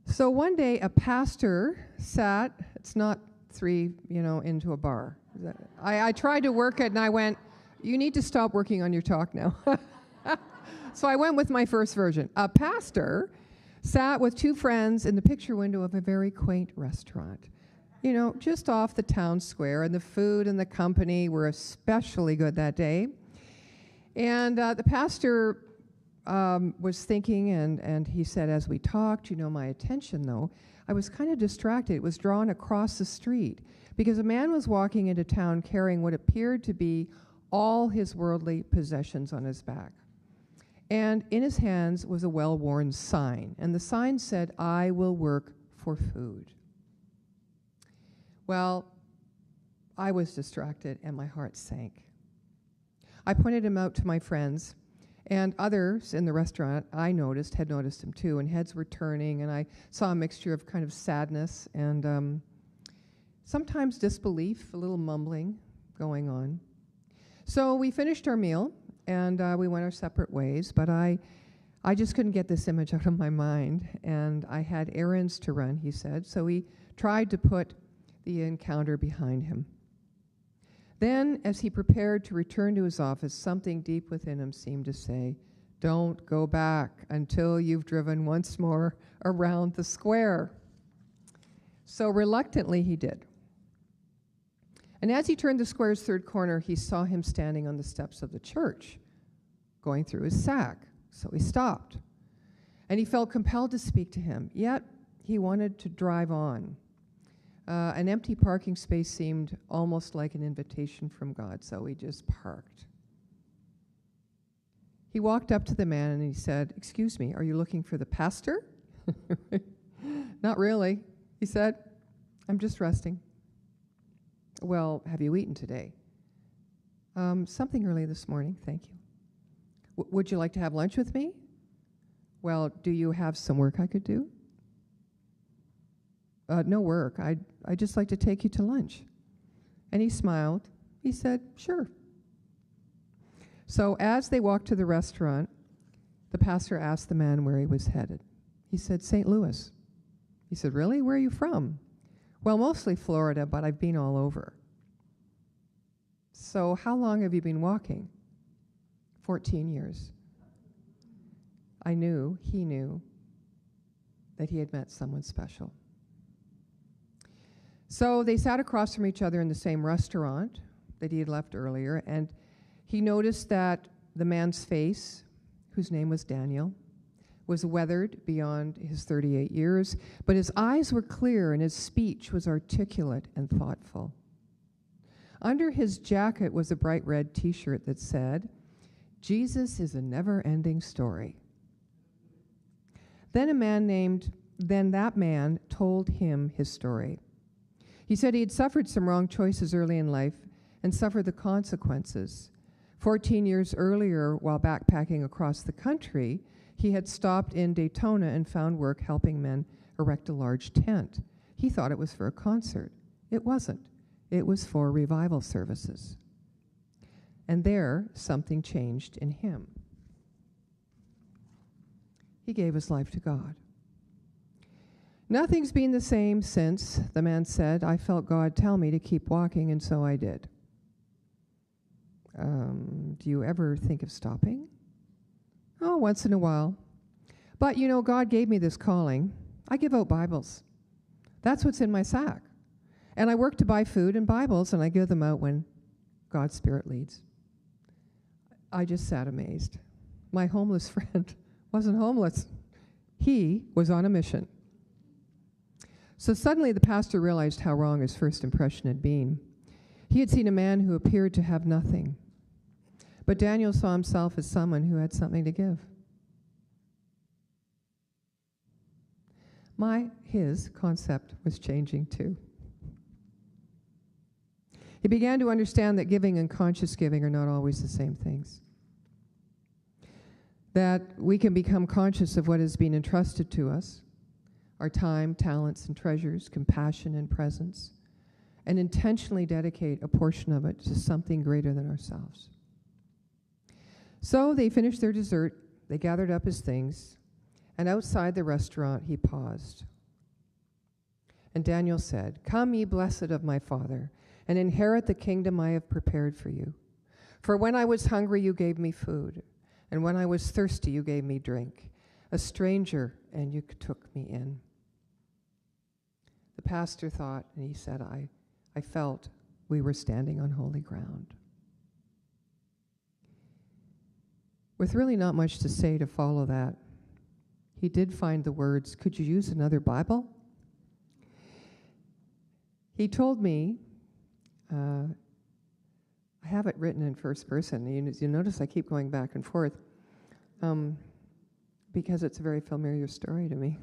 So one day a pastor sat, it's not 3, into a bar. I tried to work it and I went, you need to stop working on your talk now. So I went with my first version. A pastor sat with 2 friends in the picture window of a very quaint restaurant, just off the town square, and the food and the company were especially good that day. And the pastor was thinking, and he said, as we talked, my attention, though, I was kind of distracted. It was drawn across the street because a man was walking into town carrying what appeared to be all his worldly possessions on his back. And in his hands was a well-worn sign, and the sign said, "I will work for food." Well, I was distracted and my heart sank. I pointed him out to my friends, and others in the restaurant had noticed him too, and heads were turning, and I saw a mixture of kind of sadness and sometimes disbelief, a little mumbling going on. So we finished our meal, and we went our separate ways, but I just couldn't get this image out of my mind, and I had errands to run, he said, so he tried to put the encounter behind him. Then, as he prepared to return to his office, something deep within him seemed to say, "Don't go back until you've driven once more around the square." So reluctantly he did. And as he turned the square's third corner, he saw him standing on the steps of the church, going through his sack. So he stopped. And he felt compelled to speak to him, yet he wanted to drive on. An empty parking space seemed almost like an invitation from God, so he just parked. He walked up to the man and he said, "Excuse me, are you looking for the pastor?" "Not really," he said. "I'm just resting." "Well, have you eaten today?" Something early this morning, thank you." Would you like to have lunch with me?" "Well, do you have some work I could do?" "No work. I'd just like to take you to lunch." And he smiled. He said, "Sure." So as they walked to the restaurant, the pastor asked the man where he was headed. He said, "St. Louis." He said, "Really? Where are you from?" "Well, mostly Florida, but I've been all over." "So how long have you been walking?" 14 years. He knew that he had met someone special. So they sat across from each other in the same restaurant that he had left earlier, and he noticed that the man's face, whose name was Daniel, was weathered beyond his 38 years, but his eyes were clear and his speech was articulate and thoughtful. Under his jacket was a bright red T-shirt that said, "Jesus is a never-ending story." Then that man told him his story. He said he had suffered some wrong choices early in life and suffered the consequences. 14 years earlier, while backpacking across the country, he had stopped in Daytona and found work helping men erect a large tent. He thought it was for a concert. It wasn't. It was for revival services. And there, something changed in him. He gave his life to God. "Nothing's been the same since," the man said. "I felt God tell me to keep walking, and so I did." "Do you ever think of stopping?" "Oh, once in a while. But, God gave me this calling. I give out Bibles. That's what's in my sack. And I work to buy food and Bibles, and I give them out when God's Spirit leads." I just sat amazed. My homeless friend wasn't homeless. He was on a mission. So suddenly the pastor realized how wrong his first impression had been. He had seen a man who appeared to have nothing. But Daniel saw himself as someone who had something to give. His concept was changing too. He began to understand that giving and conscious giving are not always the same things. that we can become conscious of what has been entrusted to us, our time, talents, and treasures, compassion and presence, and intentionally dedicate a portion of it to something greater than ourselves. So they finished their dessert, they gathered up his things, and outside the restaurant he paused. And Daniel said, "Come, ye blessed of my Father, and inherit the kingdom I have prepared for you. For when I was hungry, you gave me food, and when I was thirsty, you gave me drink. A stranger, and you took me in." The pastor thought, and he said, I felt we were standing on holy ground. With really not much to say to follow that, he did find the words, "Could you use another Bible?" He told me, I have it written in first person. You notice I keep going back and forth because it's a very familiar story to me.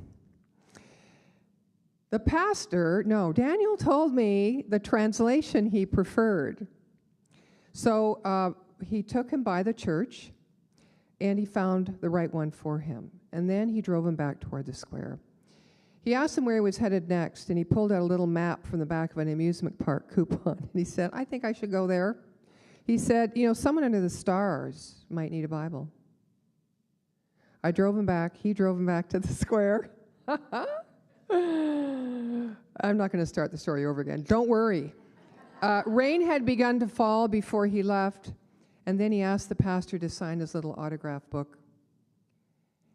Daniel told me the translation he preferred. So he took him by the church, and he found the right one for him. And then he drove him back toward the square. He asked him where he was headed next, and he pulled out a little map from the back of an amusement park coupon. And he said, "I think I should go there." He said, "Someone under the stars might need a Bible." I drove him back. He drove him back to the square. I'm not going to start the story over again. Don't worry. Rain had begun to fall before he left, and then he asked the pastor to sign his little autograph book.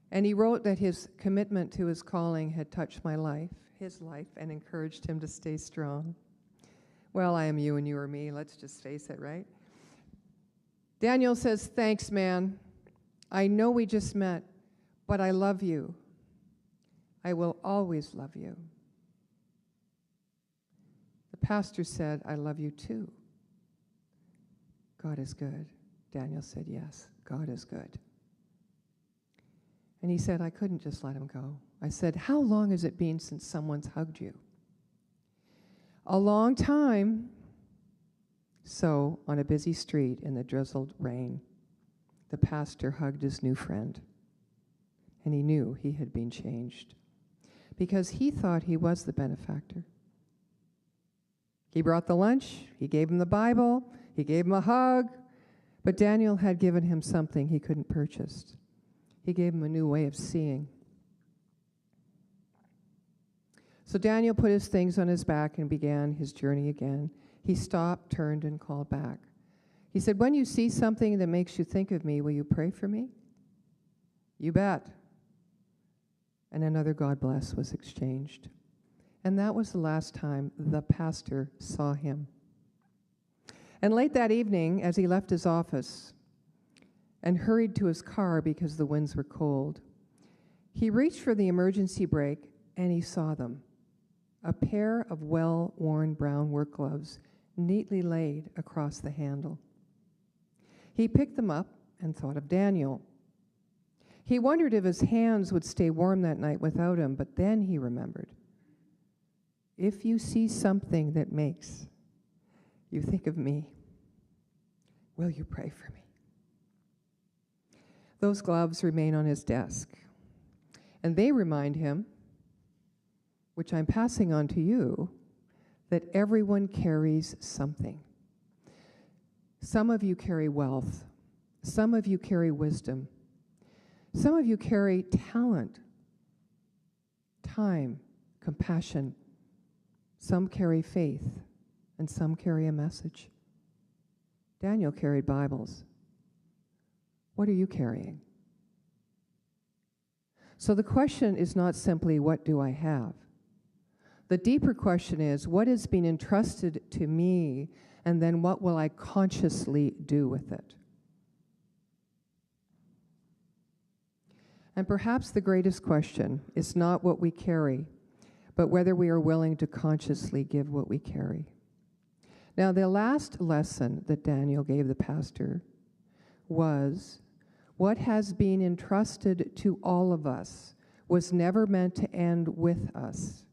And he wrote that his commitment to his calling had touched his life, and encouraged him to stay strong. Well, I am you and you are me. Let's just face it, right? Daniel says, "Thanks, man. I know we just met, but I love you. I will always love you." The pastor said, "I love you too." "God is good." Daniel said, "Yes, God is good." And he said, "I couldn't just let him go." I said, "How long has it been since someone's hugged you?" "A long time." So, on a busy street in the drizzled rain, the pastor hugged his new friend, and he knew he had been changed because he thought he was the benefactor. He brought the lunch, he gave him the Bible, he gave him a hug, but Daniel had given him something he couldn't purchase. He gave him a new way of seeing. So Daniel put his things on his back and began his journey again. He stopped, turned, and called back. He said, "When you see something that makes you think of me, will you pray for me?" "You bet." And another God bless was exchanged. And that was the last time the pastor saw him. And late that evening, as he left his office and hurried to his car because the winds were cold, he reached for the emergency brake and he saw them. A pair of well-worn brown work gloves neatly laid across the handle. He picked them up and thought of Daniel. He wondered if his hands would stay warm that night without him, but then he remembered. If you see something that makes you think of me, will you pray for me? Those gloves remain on his desk, and they remind him, which I'm passing on to you, that everyone carries something. Some of you carry wealth. Some of you carry wisdom. Some of you carry talent, time, compassion. Some carry faith, and some carry a message. Daniel carried Bibles. What are you carrying? So the question is not simply, what do I have? The deeper question is, what has been entrusted to me, and then what will I consciously do with it? And perhaps the greatest question is not what we carry, but whether we are willing to consciously give what we carry. Now, the last lesson that Daniel gave the pastor was, what has been entrusted to all of us was never meant to end with us.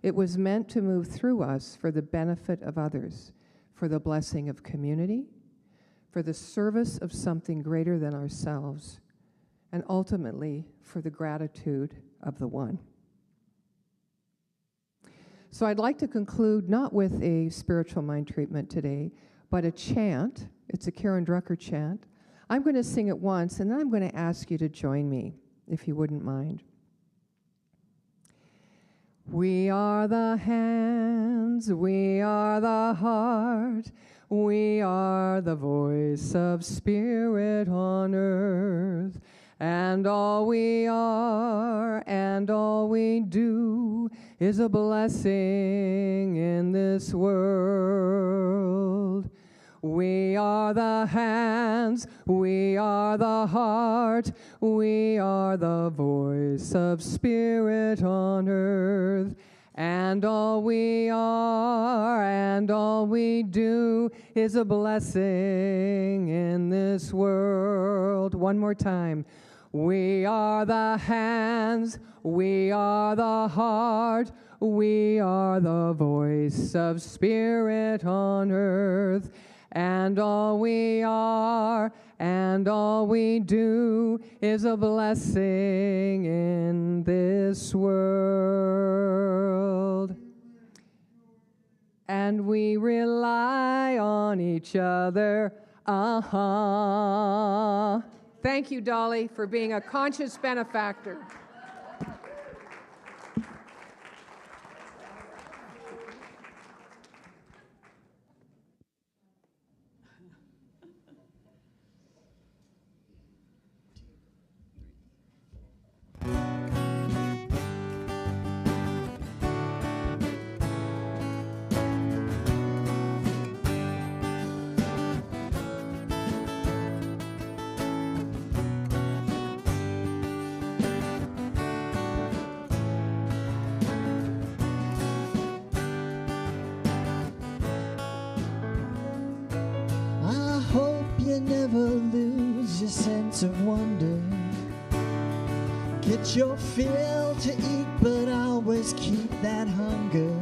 It was meant to move through us for the benefit of others, for the blessing of community, for the service of something greater than ourselves, and ultimately for the gratitude of the one. So I'd like to conclude not with a spiritual mind treatment today, but a chant. It's a Karen Drucker chant. I'm going to sing it once, and then I'm going to ask you to join me, if you wouldn't mind. We are the hands, we are the heart, we are the voice of spirit on earth, and all we are and all we do is a blessing in this world. We are the hands, we are the heart, we are the voice of spirit on earth, and all we are and all we do is a blessing in this world. One more time. We are the hands, we are the heart, we are the voice of spirit on earth, and all we are and all we do is a blessing in this world. And we rely on each other. Thank you, Dolly, for being a conscious benefactor. Never lose your sense of wonder. Get your fill to eat, but always keep that hunger.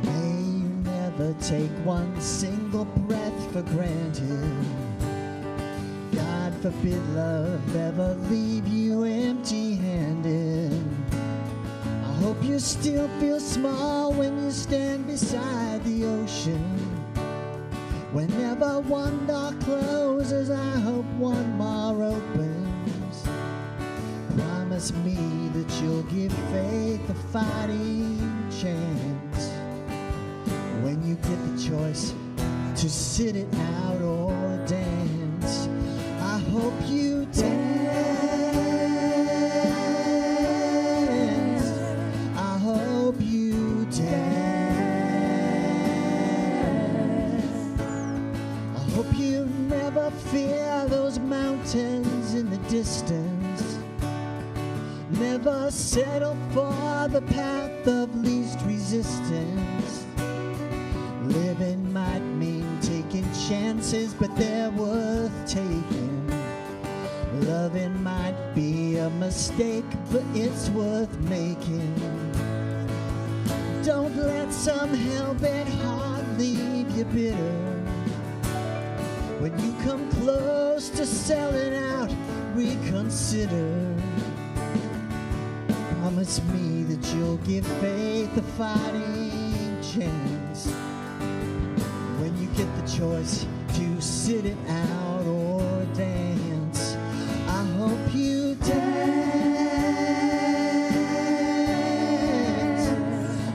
May you never take one single breath for granted. God forbid love ever leave you empty-handed. I hope you still feel small when you stand beside the ocean. Whenever one door closes, I hope one more opens. Promise me that you'll give faith a fighting chance. When you get the choice to sit it out or dance, I hope you dance. I hope you dance. Hope you never fear those mountains in the distance. Never settle for the path of least resistance. Living might mean taking chances, but they're worth taking. Loving might be a mistake, but it's worth making. Don't let some hell-bent heart leave you bitter. When you come close to selling out, reconsider. Promise me that you'll give faith a fighting chance. When you get the choice to sit it out or dance, I hope you dance.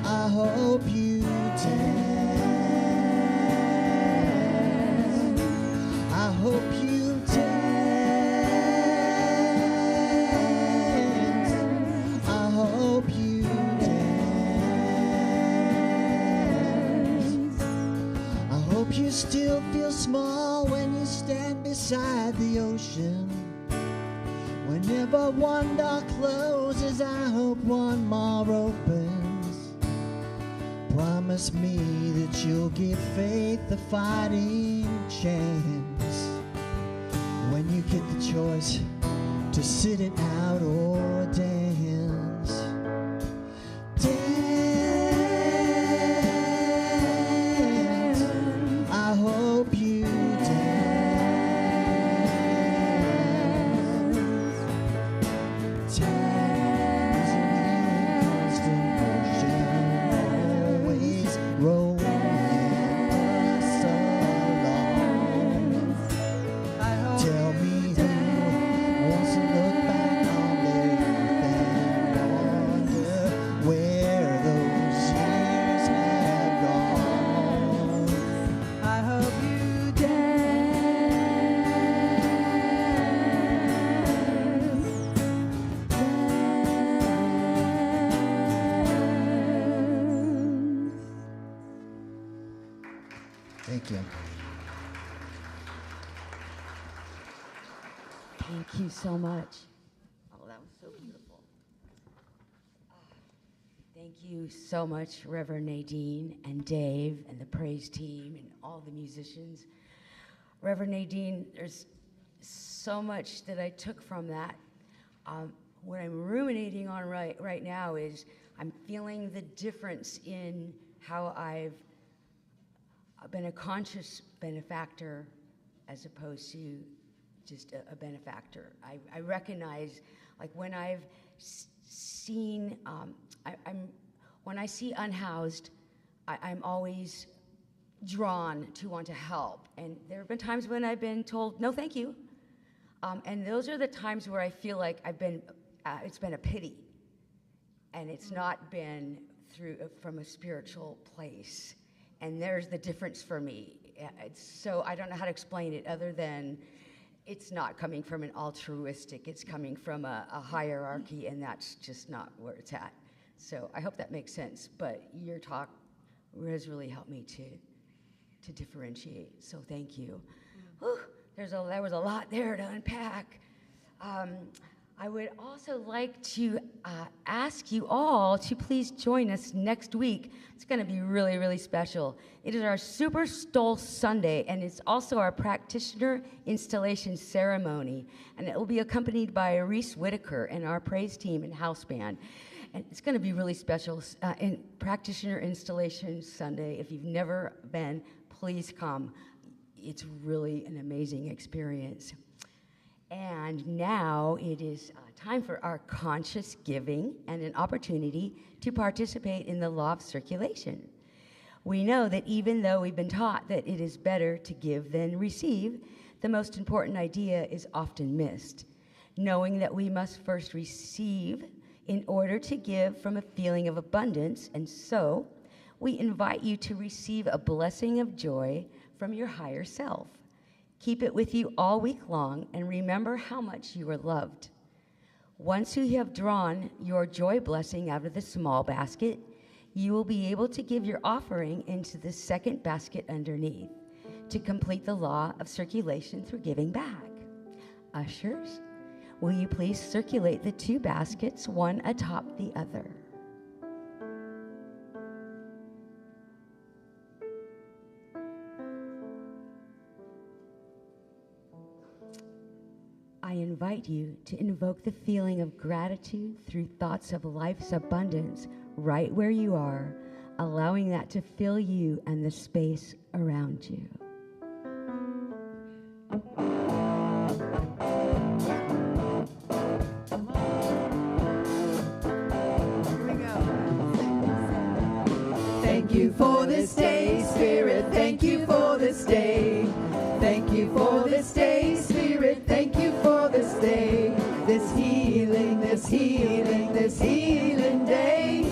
I hope you dance. I hope you dance. I hope you dance. I hope you still feel small when you stand beside the ocean. Whenever one door closes, I hope one more opens. Promise me that you'll give faith a fighting chance. When you get the choice to sit it out or dance. Dance. I hope you dance. Thank you. Thank you so much. Oh, that was so beautiful. Thank you so much, Reverend Nadine and Dave and the praise team and all the musicians. Reverend Nadine, there's so much that I took from that. What I'm ruminating on right now is I'm feeling the difference in how I've been a conscious benefactor as opposed to just a benefactor. I recognize, like when I've seen, when I see unhoused, I'm always drawn to want to help. And there have been times when I've been told, no, thank you. And those are the times where I feel like it's been a pity. And it's not been from a spiritual place. And there's the difference for me. So I don't know how to explain it other than it's not coming from an altruistic, it's coming from a hierarchy, and that's just not where it's at. So I hope that makes sense, but your talk has really helped me to differentiate, so thank you. Whew, there was a lot there to unpack. I would also like to ask you all to please join us next week. It's going to be really, really special. It is our Super Stole Sunday, and it's also our practitioner installation ceremony. And it will be accompanied by Reese Whitaker and our praise team and house band. And it's going to be really special. In Practitioner Installation Sunday, if you've never been, please come. It's really an amazing experience. And now it is time for our conscious giving and an opportunity to participate in the law of circulation. We know that even though we've been taught that it is better to give than receive, the most important idea is often missed. Knowing that we must first receive in order to give from a feeling of abundance, and so we invite you to receive a blessing of joy from your higher self. Keep it with you all week long and remember how much you are loved. Once you have drawn your joy blessing out of the small basket, you will be able to give your offering into the second basket underneath to complete the law of circulation through giving back. Ushers, will you please circulate the two baskets, one atop the other? I invite you to invoke the feeling of gratitude through thoughts of life's abundance right where you are, allowing that to fill you and the space around you. Thank you for this day, Spirit. Thank you for this day. Thank you for this day, Spirit. Thank you for this day. This healing, this healing, this healing day.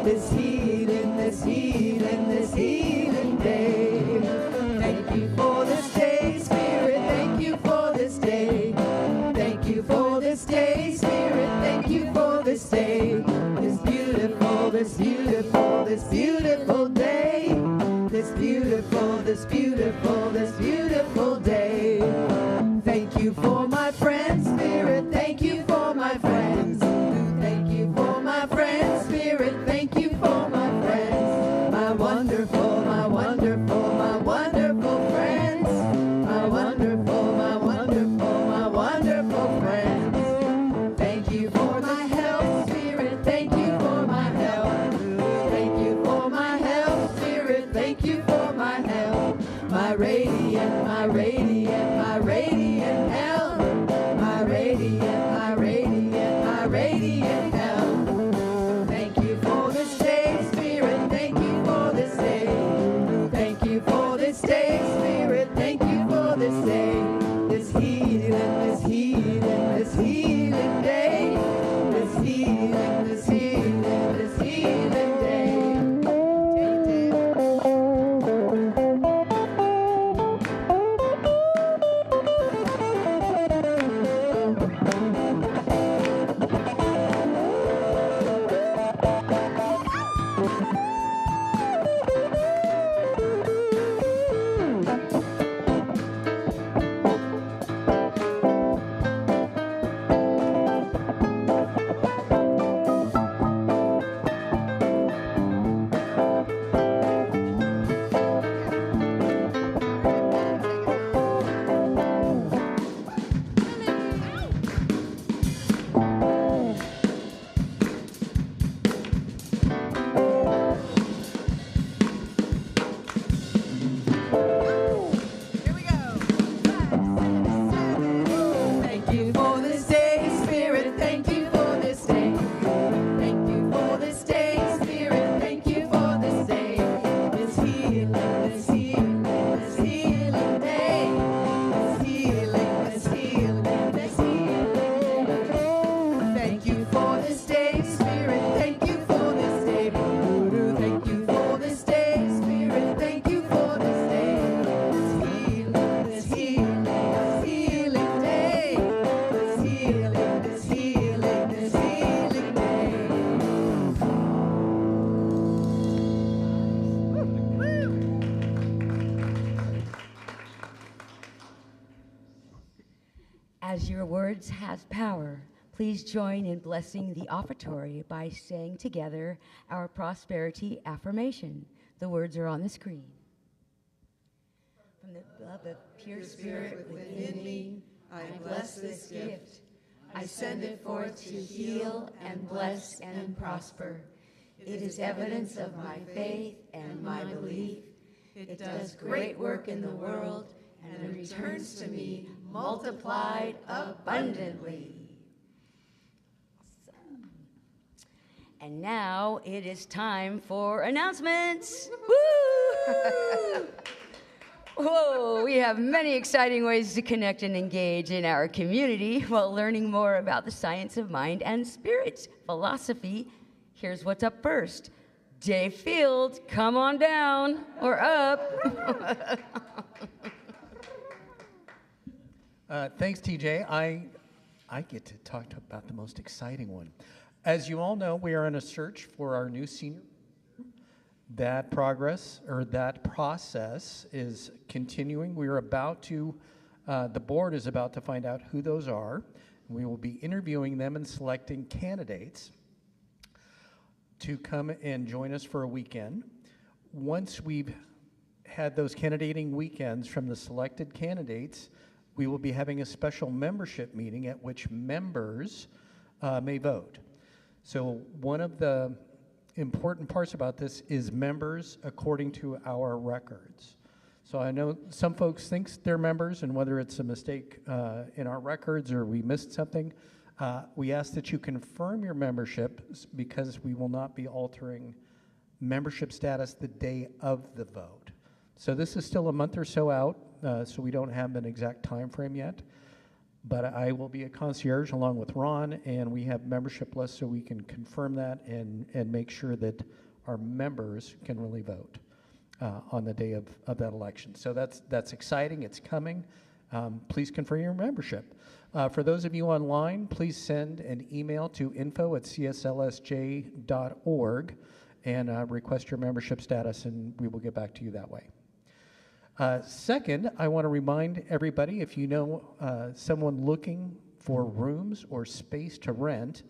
This healing, this healing, this healing day. Thank you for this day, Spirit. Thank you for this day. Thank you for this day, Spirit. Thank you for this day. This beautiful, this beautiful, this beautiful day. This beautiful, this beautiful, this beautiful day. Thank you for my friends, Spirit. Thank you for my friends. Thank you for my friends, Spirit. Thank you for my friends. My wonderful, my wonderful, my wonderful friends. My wonderful, my wonderful, my wonderful friends. Thank you for my health, Spirit. Thank you for my health. Thank you for my words has power. Please join in blessing the offertory by saying together our prosperity affirmation. The words are on the screen. From the beloved pure spirit within me, I bless this gift. I send it forth to heal and bless and prosper. It is evidence of my faith and my belief. It does great work in the world and returns to me multiplied abundantly. Awesome. And now it is time for announcements. Woo! Whoa, we have many exciting ways to connect and engage in our community while learning more about the science of mind and spirit philosophy. Here's what's up first. Dave Field, come on down or up. Thanks, TJ. I get to talk about the most exciting one. As you all know, we are in a search for our new senior. That process is continuing. We are about to, the board is about to find out who those are. We will be interviewing them and selecting candidates to come and join us for a weekend. Once we've had those candidating weekends from the selected candidates, we will be having a special membership meeting at which members may vote. So one of the important parts about this is members according to our records. So I know some folks think they're members, and whether it's a mistake in our records or we missed something, we ask that you confirm your membership because we will not be altering membership status the day of the vote. So this is still a month or so out, so we don't have an exact time frame yet. But I will be a concierge along with Ron, and we have membership lists so we can confirm that and make sure that our members can really vote on the day of that election. So that's exciting. It's coming. Please confirm your membership. For those of you online, please send an email to info@cslsj.org and request your membership status, and we will get back to you that way. Second, I want to remind everybody, if you know someone looking for rooms or space to rent,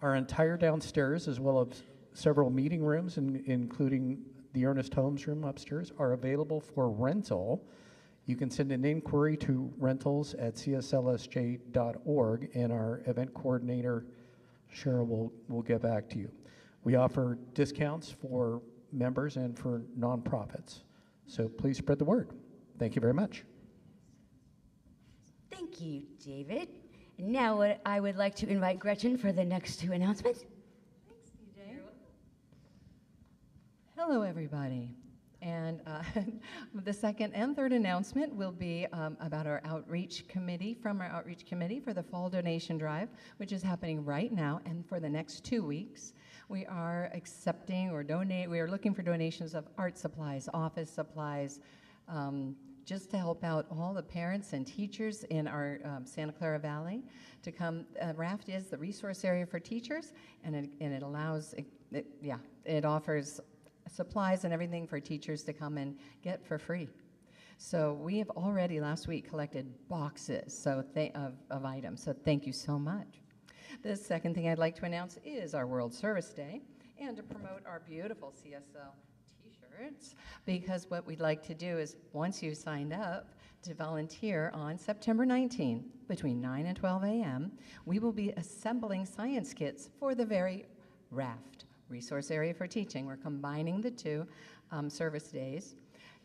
our entire downstairs, as well as several meeting rooms, including the Ernest Holmes room upstairs, are available for rental. You can send an inquiry to rentals@cslsj.org, and our event coordinator, Cheryl, will get back to you. We offer discounts for members and for nonprofits. So please spread the word. Thank you very much. Thank you, David. Now I would like to invite Gretchen for the next two announcements. Thanks, DJ. Hello, everybody. And the second and third announcement will be about our outreach committee, from our outreach committee for the fall donation drive, which is happening right now and for the next 2 weeks. We are accepting or we are looking for donations of art supplies, office supplies, just to help out all the parents and teachers in our Santa Clara Valley to come. RAFT is the resource area for teachers, and it allows, it offers supplies and everything for teachers to come and get for free. So we have already last week collected boxes of items, so thank you so much. The second thing I'd like to announce is our World Service Day, and to promote our beautiful CSL t-shirts, because what we'd like to do is, once you've signed up to volunteer on September 19th, between 9 and 12 a.m., we will be assembling science kits for the very RAFT, Resource Area for Teaching. We're combining the two service days,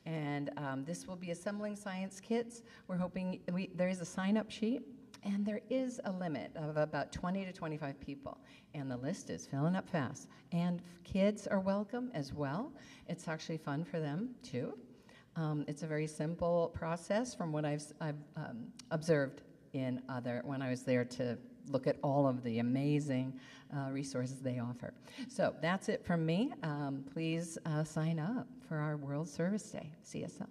and this will be assembling science kits. We're hoping, there is a sign-up sheet, and there is a limit of about 20 to 25 people, and the list is filling up fast. And kids are welcome as well. It's actually fun for them, too. It's a very simple process from what I've observed when I was there to look at all of the amazing resources they offer. So that's it from me. Please sign up for our World Service Day, CSL.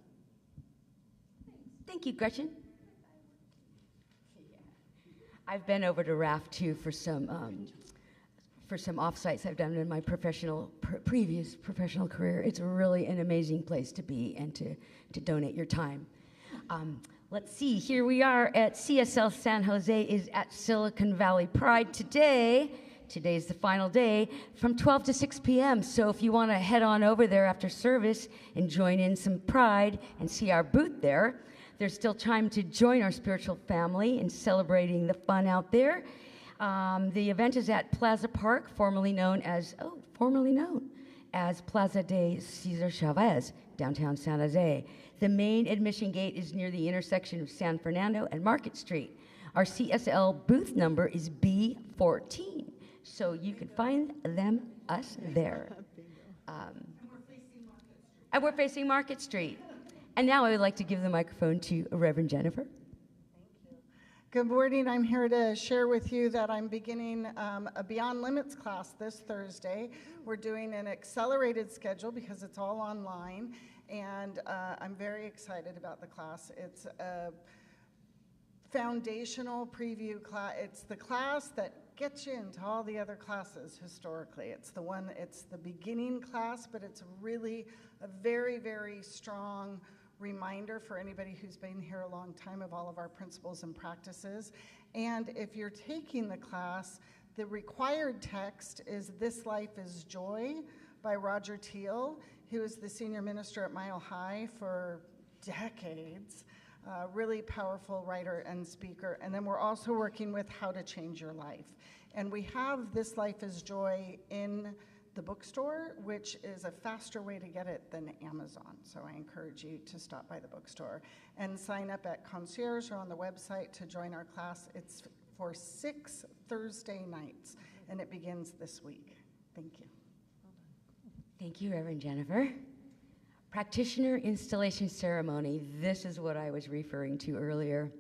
Thank you, Gretchen. I've been over to RAFT too for some offsites I've done in my previous professional career. It's really an amazing place to be and to donate your time. Let's see, here we are at CSL San Jose is at Silicon Valley Pride today. Today's the final day from 12 to 6 p.m. So if you want to head on over there after service and join in some Pride and see our booth there, there's still time to join our spiritual family in celebrating the fun out there. The event is at Plaza Park, formerly known as Plaza de Cesar Chavez, downtown San Jose. The main admission gate is near the intersection of San Fernando and Market Street. Our CSL booth number is B14, so you can find us there. And we're facing Market Street. And now I would like to give the microphone to Reverend Jennifer. Good morning. I'm here to share with you that I'm beginning a Beyond Limits class this Thursday. We're doing an accelerated schedule because it's all online, and I'm very excited about the class. It's a foundational preview class. It's the class that gets you into all the other classes historically. It's the beginning class, but it's really a very, very strong reminder for anybody who's been here a long time of all of our principles and practices. And if you're taking the class, the required text is This Life is Joy by Roger Teal, who was the senior minister at Mile High for decades. Really powerful writer and speaker. And then we're also working with How to Change Your Life. And we have This Life is Joy in the bookstore, which is a faster way to get it than Amazon. So I encourage you to stop by the bookstore and sign up at Concierge or on the website to join our class. It's for 6 Thursday nights, and it begins this week. Thank you. Thank you, Reverend Jennifer. Practitioner installation ceremony. This is what I was referring to earlier.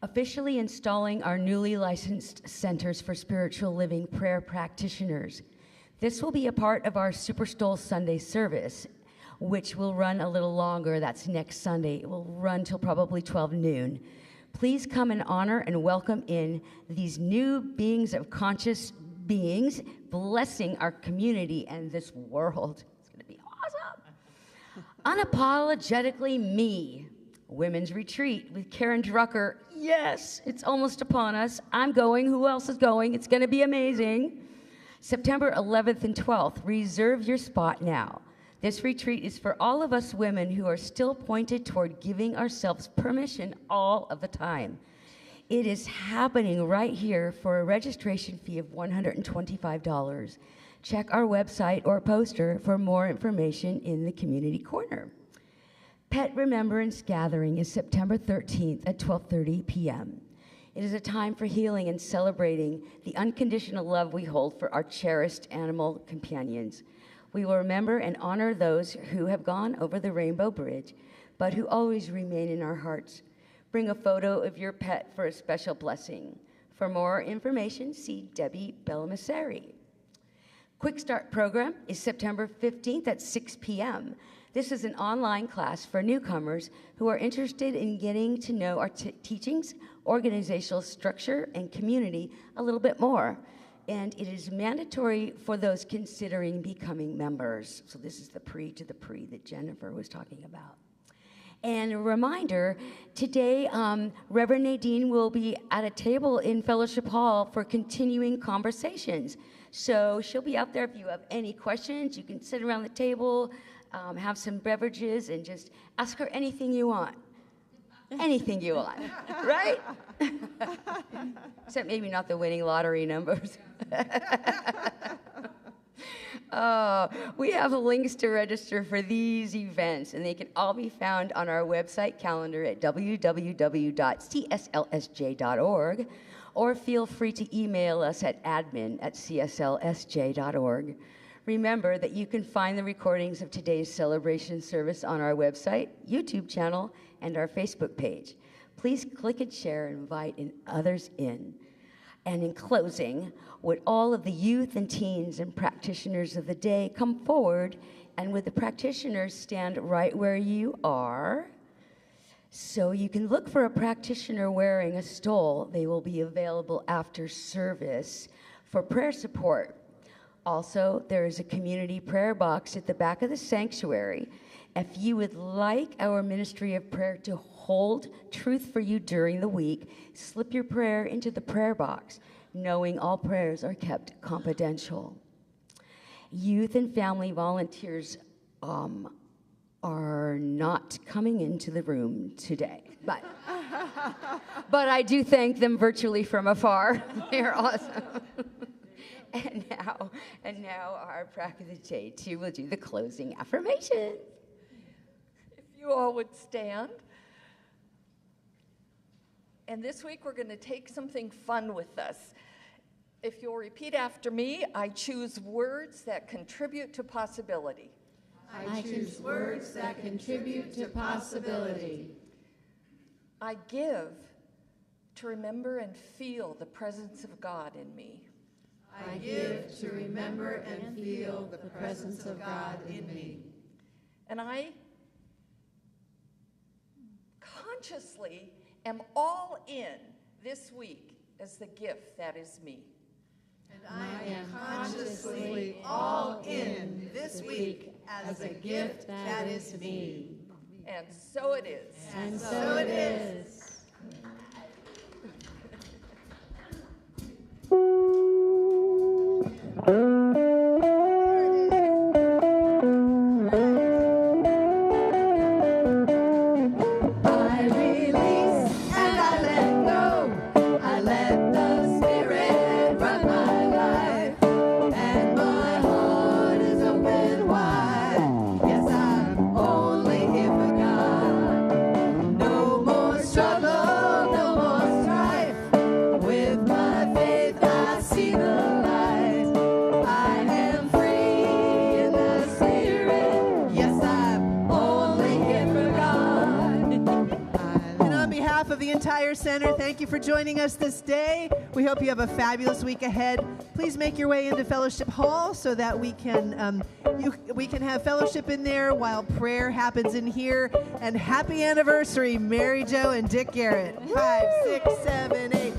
Officially installing our newly licensed Centers for Spiritual Living prayer practitioners. This will be a part of our Superstole Sunday service, which will run a little longer. That's next Sunday. It will run till probably 12 noon. Please come and honor and welcome in these new beings of conscious beings, blessing our community and this world. It's going to be awesome. Unapologetically Me, Women's Retreat with Karen Drucker. Yes, it's almost upon us. I'm going. Who else is going? It's going to be amazing. September 11th and 12th, reserve your spot now. This retreat is for all of us women who are still pointed toward giving ourselves permission all of the time. It is happening right here for a registration fee of $125. Check our website or poster for more information in the community corner. Pet Remembrance Gathering is September 13th at 12:30 p.m. It is a time for healing and celebrating the unconditional love we hold for our cherished animal companions. We will remember and honor those who have gone over the Rainbow Bridge, but who always remain in our hearts. Bring a photo of your pet for a special blessing. For more information, see Debbie Bellamisseri. Quick Start program is September 15th at 6 p.m. This is an online class for newcomers who are interested in getting to know our teachings, organizational structure, and community a little bit more. And it is mandatory for those considering becoming members. So this is the pre to the pre that Jennifer was talking about. And a reminder, today Reverend Nadene will be at a table in Fellowship Hall for continuing conversations. So she'll be out there. If you have any questions, you can sit around the table, have some beverages, and just ask her anything you want. Anything you want, right? Except maybe not the winning lottery numbers. We have links to register for these events, and they can all be found on our website calendar at www.cslsj.org, or feel free to email us at admin@cslsj.org. Remember that you can find the recordings of today's celebration service on our website, YouTube channel, and our Facebook page. Please click and share and invite others in. And in closing, would all of the youth and teens and practitioners of the day come forward, and would the practitioners stand right where you are? So you can look for a practitioner wearing a stole. They will be available after service for prayer support. Also, there is a community prayer box at the back of the sanctuary. If you would like our ministry of prayer to hold truth for you during the week, slip your prayer into the prayer box, knowing all prayers are kept confidential. Youth and family volunteers are not coming into the room today, but I do thank them virtually from afar. They're awesome. And now our practitioner Jade will do the closing affirmation. If you all would stand. And this week we're going to take something fun with us. If you'll repeat after me, I choose words that contribute to possibility. I choose words that contribute to possibility. I give to remember and feel the presence of God in me. I give to remember and feel the presence of God in me. And I consciously am all in this week as the gift that is me. And I am consciously all in this week as a gift that is me. And so it is. And so it is. Center, thank you for joining us this day. We hope you have a fabulous week ahead. Please make your way into Fellowship Hall so that we can have fellowship in there while prayer happens in here. And happy anniversary, Mary Jo and Dick Garrett. 5, 6, 7, 8.